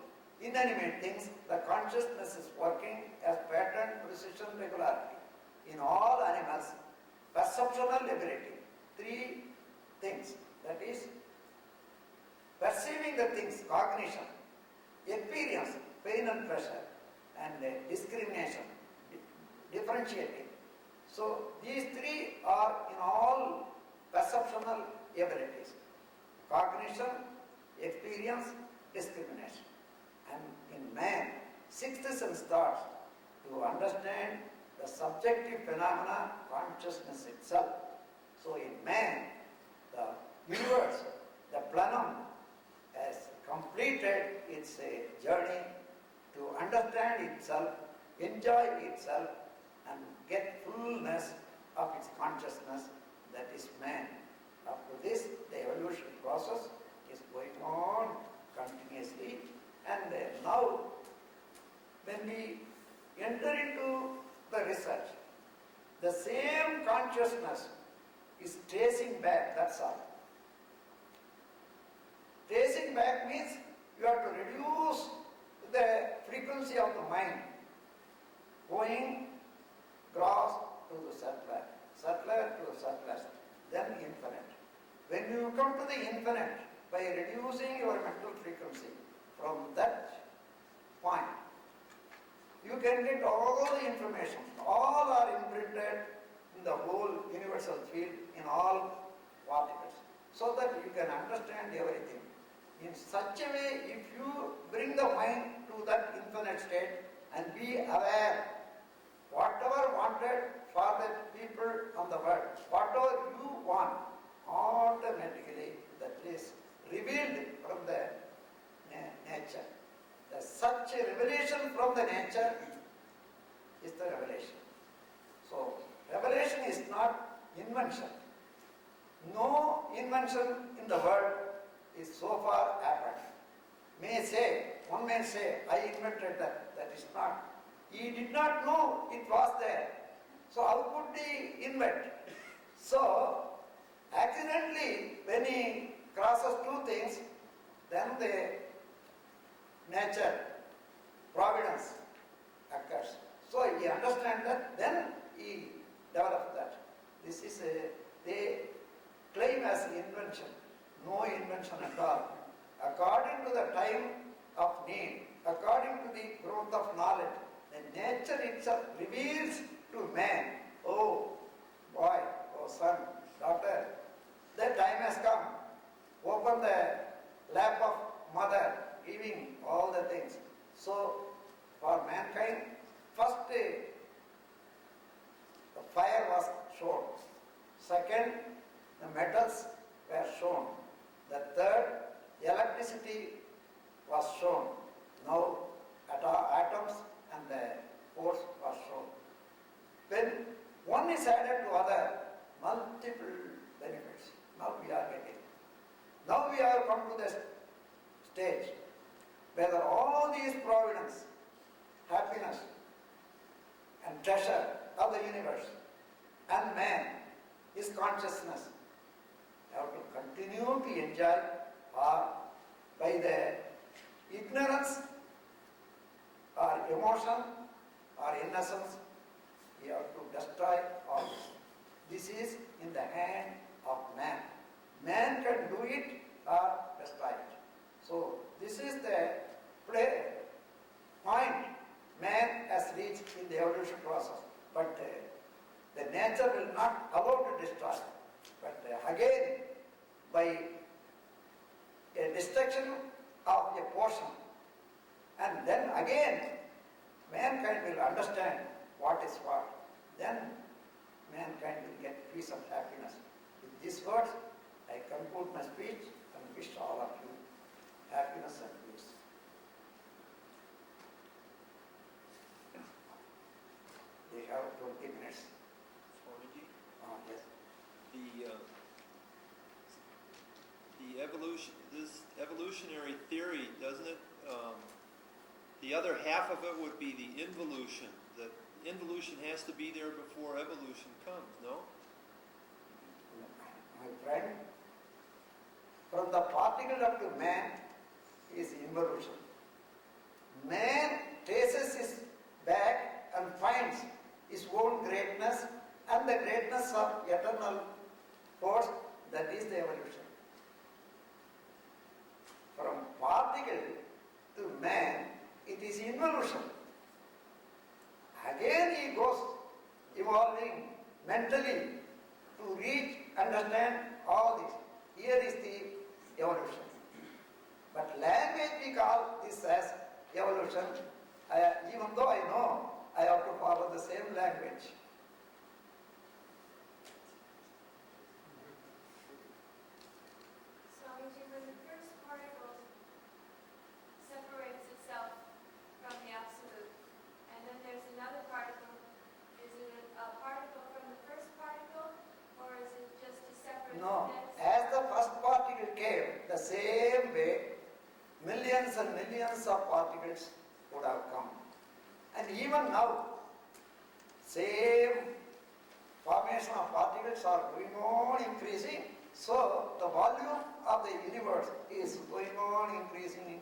inanimate things, the consciousness is working as pattern, precision, regularity. In all animals, perceptual ability, three things, that is perceiving the things, cognition, experience, pain and pleasure, and discrimination, differentiating. So these three are in all perceptual abilities: cognition, experience, discrimination. And in man, sixth sense starts to understand the subjective phenomena, consciousness itself. So in man, the universe, the plenum, has completed its journey to understand itself, enjoy itself, and get fullness of its consciousness, that is man. Up to this, the evolution process is going on continuously, and now when we enter into the research, the same consciousness is tracing back, that's all. Tracing back means you have to reduce the frequency of the mind, going gross to the subtler, subtler to the subtlest, then infinite. When you come to the infinite, by reducing your mental frequency from that point, you can get all the information. All are imprinted in the whole universal field, in all particles, so that you can understand everything. In such a way, if you bring the mind to that infinite state and be aware, whatever wanted for the people on the world, whatever you want, automatically that is revealed from the nature. Such a revelation from the nature is the revelation. So, revelation is not invention. No invention in the world is so far happened. May say one may say, I invented that. That is not. He did not know it was there. So how could he invent? So, accidentally, when he crosses two things, then the nature, providence occurs. So he understands that, then he develops that. This is they claim as invention. No invention at all. According to the time of need, according to the growth of knowledge, the nature itself reveals to man, oh boy, oh son, daughter, the time has come. Open the lap of mother, giving all the things. So, for mankind, first the fire was shown. Second, the metals were shown. The third, electricity was shown. Now, atoms and the force was shown. When one is added to other, multiple benefits. Now we are getting. Now we have come to the stage whether all these providence, happiness and treasure of the universe and man, his consciousness, have to continue to enjoy, or by the ignorance or emotion or innocence, we have to destroy all this. This is in the hand of man. Man can do it or destroy it. So this is the point man has reached in the evolution process. But the nature will not allow to destroy. But again, by a destruction of a portion, and then again, mankind will understand what is what. Then mankind will get peace and happiness. With these words, I conclude my speech and wish all of you happiness and peace. We have 20 minutes. Swamiji, Yes. the evolution, this evolutionary theory, doesn't it? The other half of it would be the involution. The involution has to be there before evolution comes, no? My friend, from the particle up to man is involution. Man traces his back and finds his own greatness and the greatness of eternal force, that is the evolution. From particle to man, it is involution. Again he goes evolving mentally to reach, understand all this. Here is the evolution. But language we call this as evolution. Even though I know I have to follow the same language. Swamiji, when the first particle separates itself from the Absolute, and then there's another particle, is it a particle from the first particle, or is it just a separate No, next? as the first particle came, the same way millions and millions of particles would have come. And even now, same formation of particles are going on increasing. So the volume of the universe is going on increasing.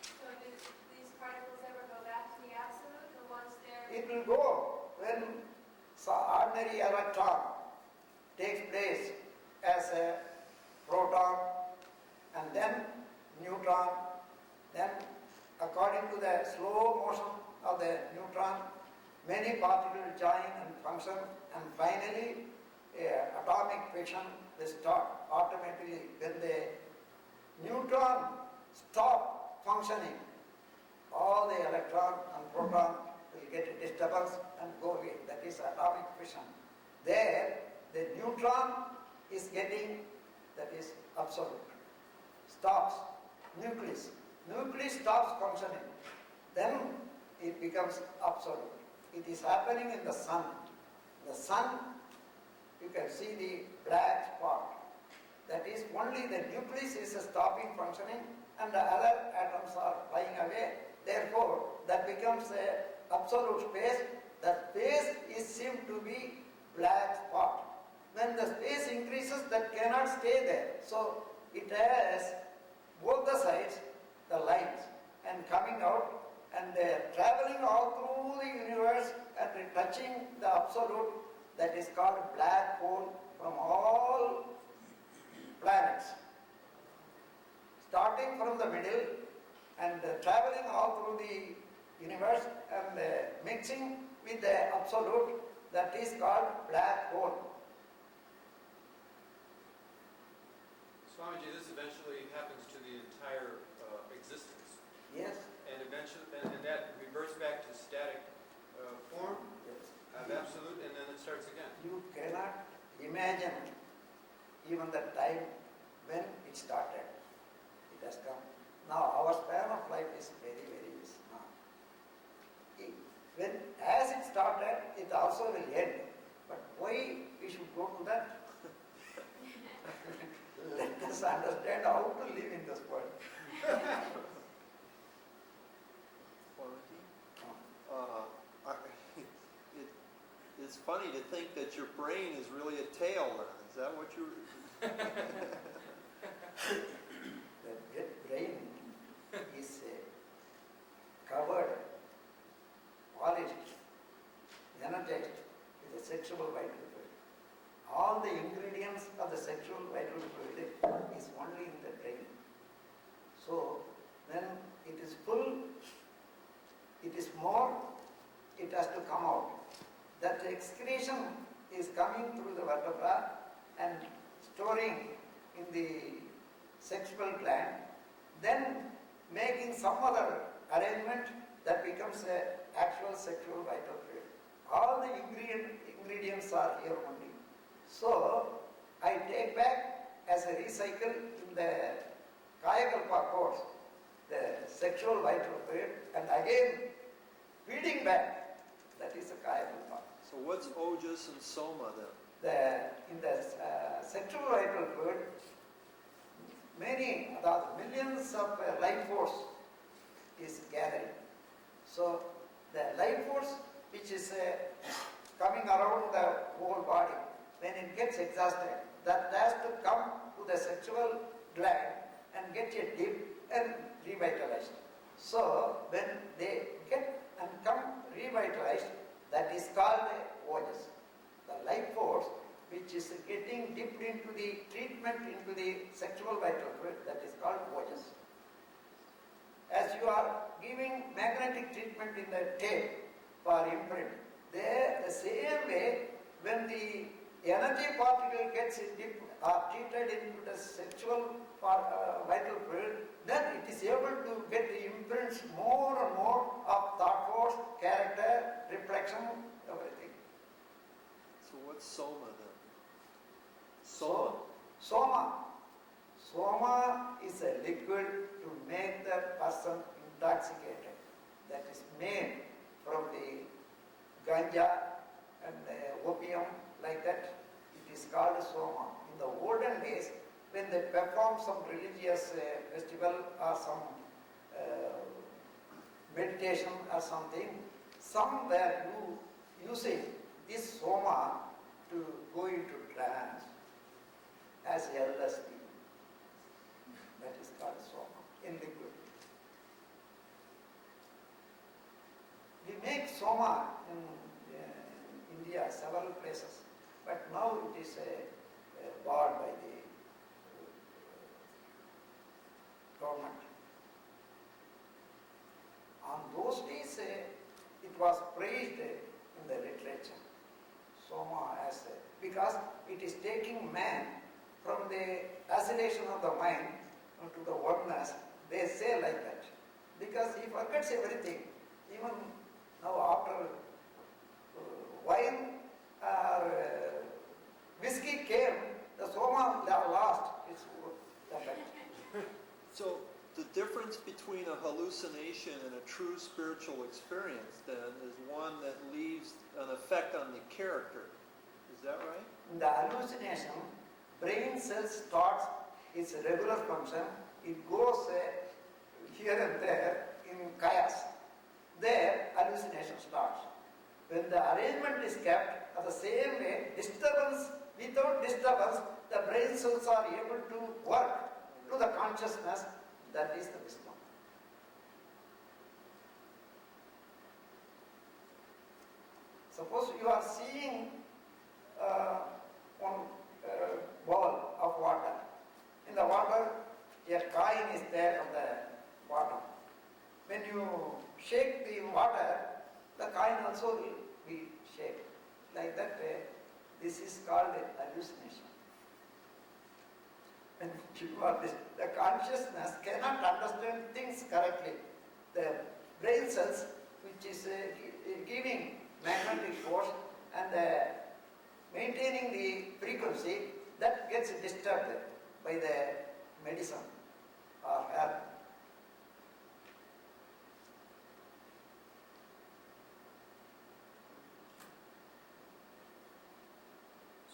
So do these particles ever go back to the Absolute, the ones there? It will go when ordinary electron takes place as a proton, and then neutron, then according to the slow motion of the neutron, many particles join and function, and finally atomic fission will start automatically. When the neutron stop functioning, all the electron and proton will get a disturbance and go away. That is atomic fission. There, the neutron is getting, that is absolute, stops, nucleus. Nucleus stops functioning. Then it becomes absolute. It is happening in the sun. The sun, you can see the black spot. That is only the nucleus is stopping functioning, and the other atoms are flying away. Therefore, that becomes a absolute space. The space is seen to be black spot. When the space increases, that cannot stay there. So it has both the sides, the lines, and coming out, and traveling all through the universe and touching the absolute, that is called black hole from all planets. Starting from the middle and traveling all through the universe and mixing with the absolute, that is called black hole. Swamiji, this eventually happens to the entire existence, Yes. and eventually, and that reverts back to static form Yes. of absolute, and then it starts again. You cannot imagine even the time when it started. It has come. Now our span of life is very, very small. When as it started, it also will end. But why we should go to that? Let us understand how to live in this world. It's funny to think that your brain is really a tail then. Is that what you... The brain is covered, polished, energized with a sexual vital fluid. All the ingredients of the sexual vital fluid is only in the brain. So when it is full, it is more, it has to come out. That excretion is coming through the vertebra and storing in the sexual gland, then making some other arrangement that becomes an actual sexual vital fluid. All the ingredients are here only. So I take back as a recycle in the Kayakalpa course the sexual vital fluid and again feeding back. That is a Kayakalpa. So what's ojas and soma then? In the sexual vital fluid, many, millions of life force is gathering. So the life force which is coming around the whole body, when it gets exhausted, that has to come to the sexual gland and get a dip and revitalized. So when they get and come revitalized, that is called the ojas. The life force which is getting dipped into the treatment into the sexual vital fluid, that is called ojas. As you are giving magnetic treatment in the tape for imprint, there the same way when the energy particle gets dipped or treated into the sexual vital fluid, then it is able to get the imprints more and more of thought force, character, reflection, everything. So what's soma then? Soma is a liquid to make the person intoxicated. That is made from the ganja and the opium, like that. It is called soma. In the olden days, when they perform some religious festival or some meditation or something, some were using this soma to go into trance as LSD. That is called soma in liquid. We make soma in India, several places, but now it is barred by the government. On those days, it was praised in the literature, soma as because it is taking man from the isolation of the mind to the oneness. They say like that because he forgets everything. Even now, after wine or whiskey came, the soma lost its effect. So the difference between a hallucination and a true spiritual experience then is one that leaves an effect on the character. Is that right? In the hallucination, brain cells starts its regular function. It goes here and there in chaos, there hallucination starts. When the arrangement is kept at the same way, disturbance, without disturbance, the brain cells are able to work to the consciousness. That is the wisdom. Suppose you are seeing one ball of water. In the water, a coin is there on the bottom. When you shake the water, the coin also will be shaken. Like that way, this is called a hallucination. When you are the consciousness cannot understand things correctly. The brain cells, which is giving magnetic force and maintaining the frequency, that gets disturbed by the medicine or herb.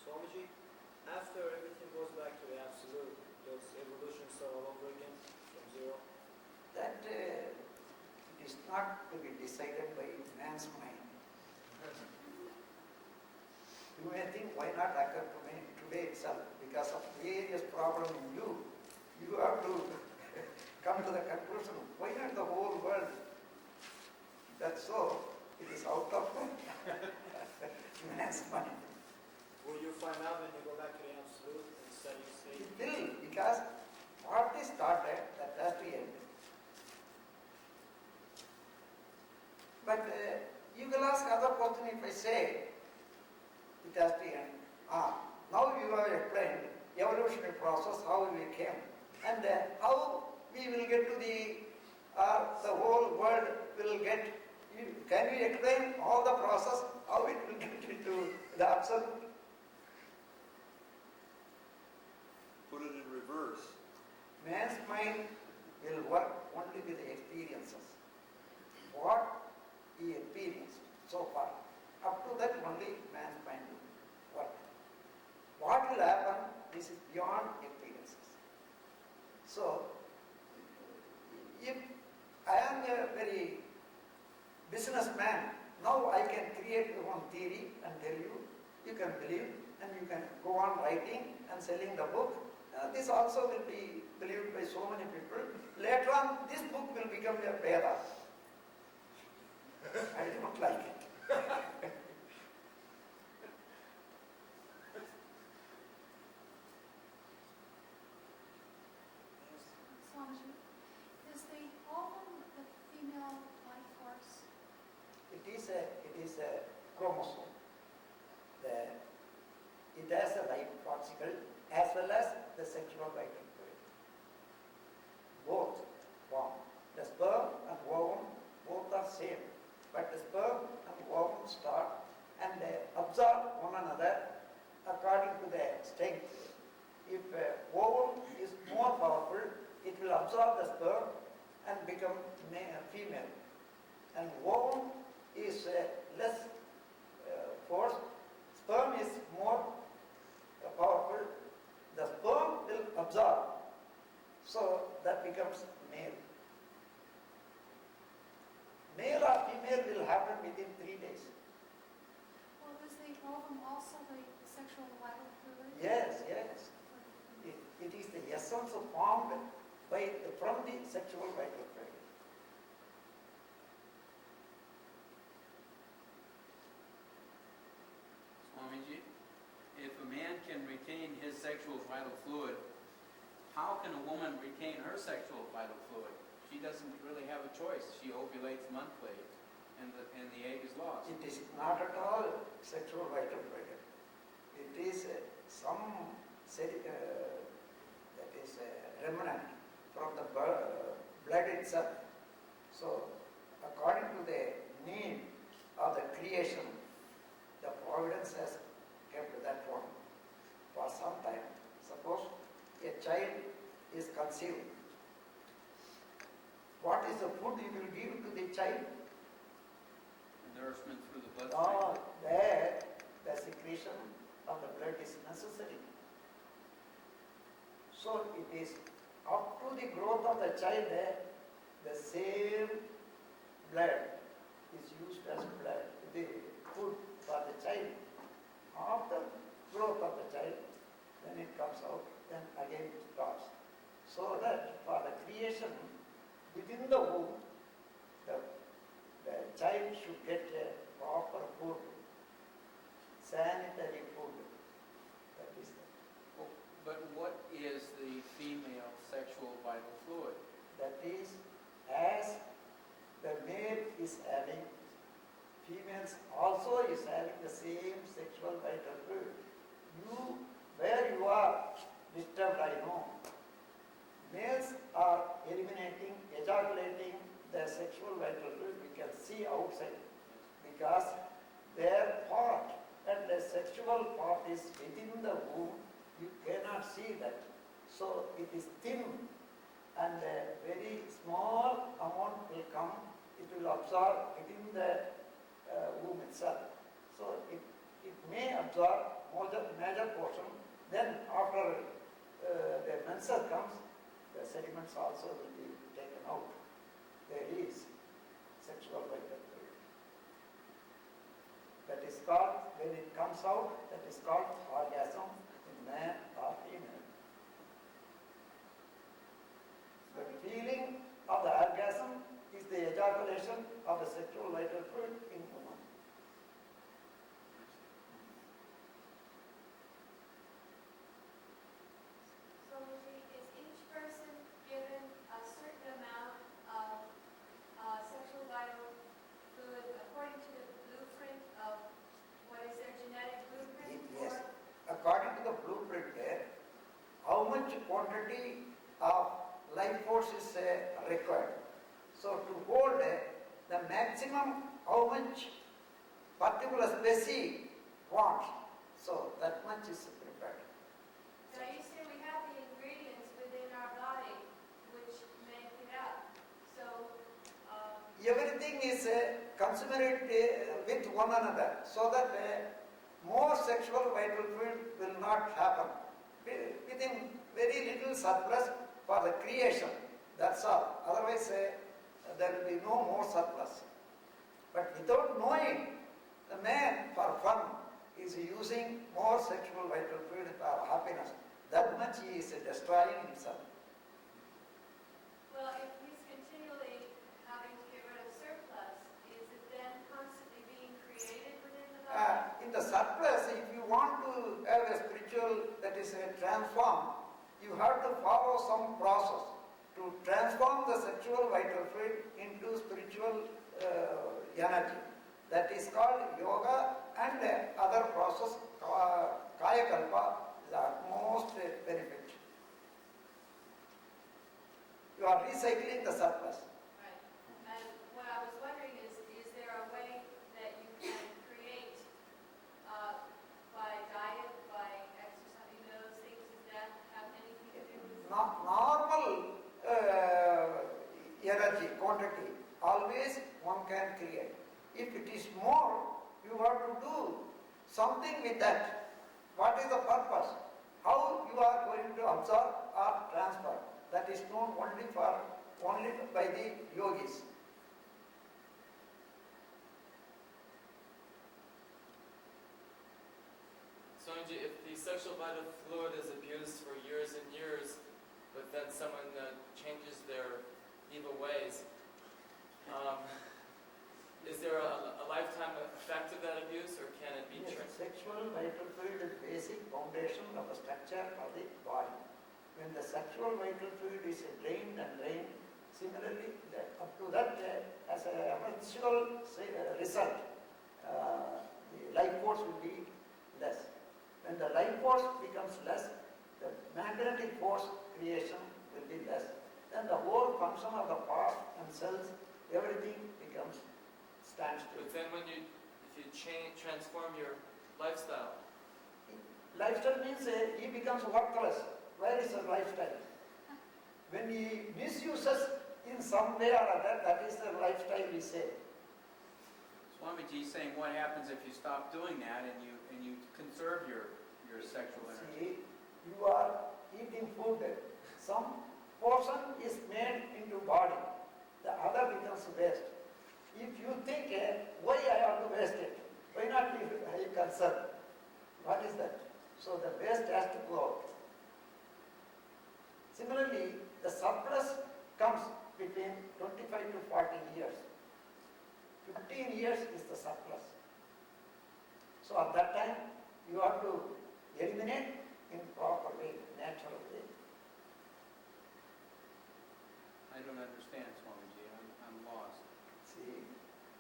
Swamiji, after everything goes back to the absolute, does evolution start all over again from zero? That it is not to be decided by man's mind. You may think, why not occur to me today itself? Because of various problems in you, you have to come to the conclusion, why not the whole world? That's so, it is out of man's mind. Will you find out when you go back to the absolute and steady It state? will, because what is started, that has to end. But you will ask other question if I say, it has to end. Now you have explained evolutionary process, how we came, and how we will get to the whole world will get. Can we explain all the process, how it will get into the absolute? Put it in reverse. Man's mind will work only with the experiences. What he experienced so far, up to that only man's mind will work. What will happen, this is beyond experiences. So, if I am a very businessman, now I can create one theory and tell you, you can believe, and you can go on writing and selling the book. This also will be believed by so many people. Later on, this book will become a Veda. I don't like it. Swamiji, is the ovum the female life force? It is a chromosome. It has a life particle as well as the sexual vital fluid. Both form. The sperm and ovum both are same, but the sperm and ovum start and they absorb one another according to their strength. If ovum is more powerful, it will absorb the sperm and become female. And ovum is less force, sperm is more powerful, the sperm will absorb. So that becomes male. Male or female will happen within 3 days. Well, is the ovum also the sexual vital fluid? Yes, yes. It is the essence formed from the sexual vital fluid. Swamiji, if a man can retain his sexual vital fluid, how can a woman retain her sexual vital fluid? She doesn't really have a choice. She ovulates monthly, and the egg is lost. It is not at all sexual vital fluid. It is some that is remnant from the blood itself. So, according to the need of the creation, the providence has kept that one for some time. Suppose a child is conceived. What is the food you will give to the child? Nourishment through the bloodstream. No, there the secretion of the blood is necessary. So it is up to the growth of the child, the same blood is used as blood, the food for the child. After growth of the child, then it comes out, then again it stops. So that for the creation within the womb, the child should get a proper food, sanitary food. That is the food. But what is the female sexual vital fluid? That is, as the male is having, females also is having the same sexual vital fluid. Where you are disturbed, I know. Males are eliminating, ejaculating their sexual vital fluid. We can see outside because their part and the sexual part is within the womb. You cannot see that. So it is thin and a very small amount will come. It will absorb within the womb itself. So it may absorb major portion. Then after the menses comes, the sediments also will be taken out. There is sexual vital fluid. That is called, when it comes out, that is called orgasm in man or female. The feeling of the orgasm is the ejaculation of the sexual vital fluid in woman. So is each person given a certain amount of sexual vital fluid according to the blueprint of what is their genetic blueprint? Yes. According to the blueprint there, how much quantity of life force is required. So to hold the maximum, how much particular species wants, so that much is prepared. So you say we have the ingredients within our body which make it up. So Everything is consummate with one another, so that more sexual vital fluid will not happen. Within very little surplus for the creation, that's all. Otherwise, there will be no more surplus. But without knowing, the man for fun is using more sexual vital fluid for happiness. That much he is destroying himself. well, if he's continually having to get rid of surplus, is it then constantly being created within the body? In the surplus, if you want to have a spiritual, that is transform, you have to follow some process to transform the sexual vital fluid into spiritual energy. That is called yoga and other process, kaya kalpa, is the most benefit. You are recycling the surplus. Right. And what I was wondering is there a way that you can create by diet, by exercise, those things, does that have anything to do with Normal energy, quantity, always one can create. If it is more, you have to do something with that. What is the purpose? How you are going to absorb or transfer? That is known only by the yogis. Swamiji, if the sexual vital fluid is abused for years and years, but then someone changes their evil ways, is there a lifetime effect of that abuse, or can it be Yes, trained? sexual vital fluid is basic foundation of the structure of the body. When the sexual vital fluid is drained and drained, similarly, up to that, as a eventual result, the life force will be less. When the life force becomes less, the magnetic force creation will be less. Then the whole function of the part and cells, everything becomes standstill. But then if you transform your lifestyle, Lifestyle means he becomes worthless. Where is the lifestyle? When he misuses in some way or other, that is the lifestyle we say. Swamiji is saying what happens if you stop doing that and you conserve your sexual energy? See, you are eating food. Some portion is made into body the other becomes waste. If you think, why I have to waste it? Why not be concerned? What is that? So the waste has to go out. Similarly, the surplus comes between 25 to 40 years. 15 years is the surplus. So at that time, you have to eliminate in proper way, natural way. I don't understand, Swamiji. I'm lost. See,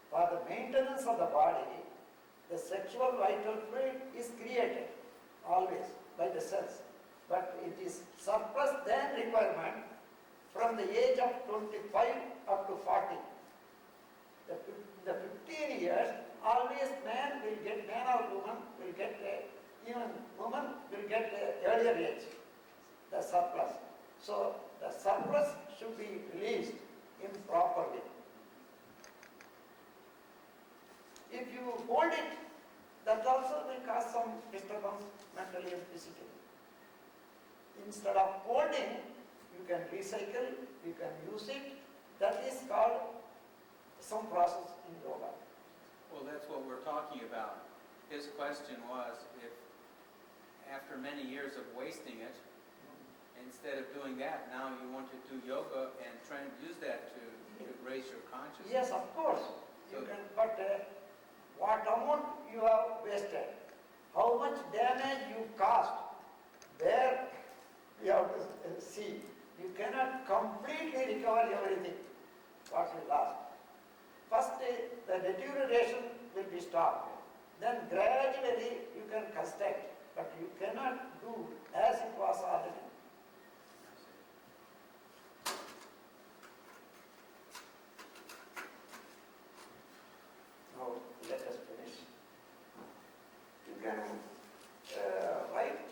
for the maintenance of the body, the sexual vital fluid is created always by the cells. But it is surplus than requirement from the age of 25 up to 40. The 15 years, always man or woman will get, even woman will get earlier age, the surplus. So the surplus should be released in proper way. If you hold it, that also will cause some disturbance mentally and physically. Instead of holding, you can recycle, you can use it. That is called some process in yoga. Well, that's what we're talking about. His question was if after many years of wasting it, instead of doing that, now you want to do yoga and try and use that to raise your consciousness. Yes, of course. You can, but what amount you have wasted, how much damage you caused, there you have to see. You cannot completely recover everything what you lost. First, the deterioration will be stopped. Then gradually you can construct, but you cannot do as it was already. Now let us finish. You can write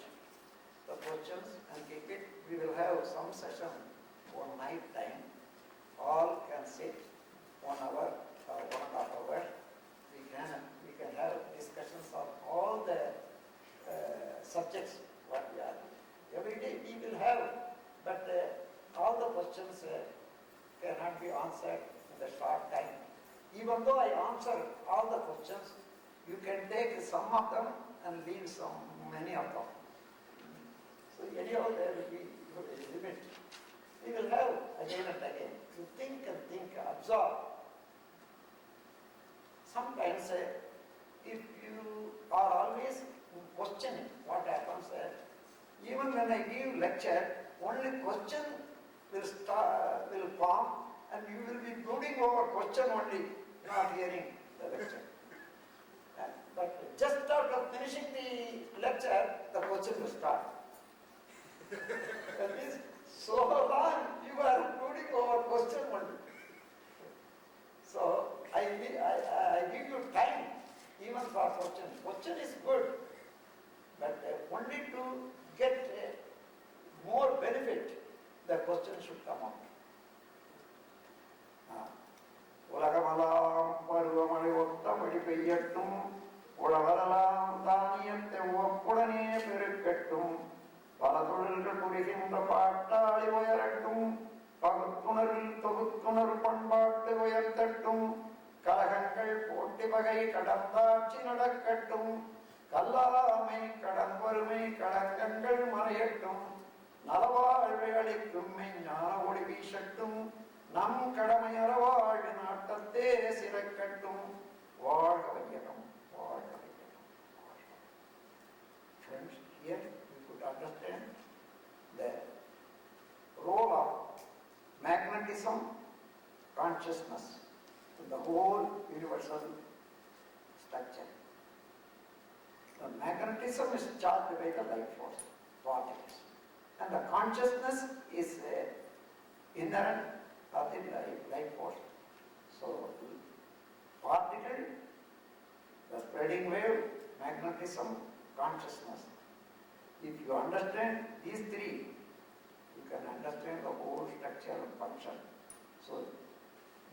the questions and keep it. We will have some session one night time. All can sit 1 hour or 1.5 hours. We can have discussions of all the subjects what we are. Every day we will have, but all the questions cannot be answered in the short time. Even though I answer all the questions, you can take some of them and leave many of them. So anyhow there will be a limit. We will have again and again. You think and think, absorb. Sometimes if you are always questioning what happens, even when I give lecture, only question will form and you will be brooding over question only, not hearing the lecture. But just after finishing the lecture, the question will start. That means so long you are brooding over question only. So I give you time even for question. Question is good, but only to get more benefit, the question should come out. உலகமெல்லாம் பருவமழை ஒத்தபடி பெய்யட்டும், உழவரெல்லாம் தானியத்தை ஒப்புடனே பெருக்கட்டும், பல தொழில்கள் புரிகின்ற பாட்டாளி உயரட்டும், பகுத்துணர்வில் தொகுத்துணர் பண்பாட்டு உயர்த்தட்டும், கழகங்கள் போட்டி வகை கடந்தாட்சி நடக்கட்டும், கல்லாமை கடன் வறுமை களங்கங்கள் மறையட்டும், நலவாழ்வை அளிக்கும் ஞான ஒளி வீசட்டும், நம் கடமை அறவாழ்வு நாட்டத்தே சிறக்கட்டும், வாழ்க வையகம், வாழ்க வையகம். Friends, here we could understand the role of magnetism, consciousness in the whole universal structure. The magnetism is charged by the life force, particles, and the consciousness is inherent of the life force. So, particle, the spreading wave, magnetism, consciousness. If you understand these three, you can understand the whole structure and function. So,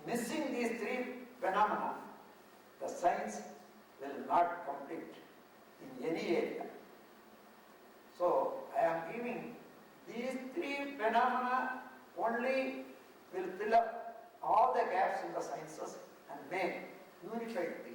missing these three phenomena, the science will not complete in any area. So, I am giving these three phenomena only will fill up all the gaps in the sciences and make unified being.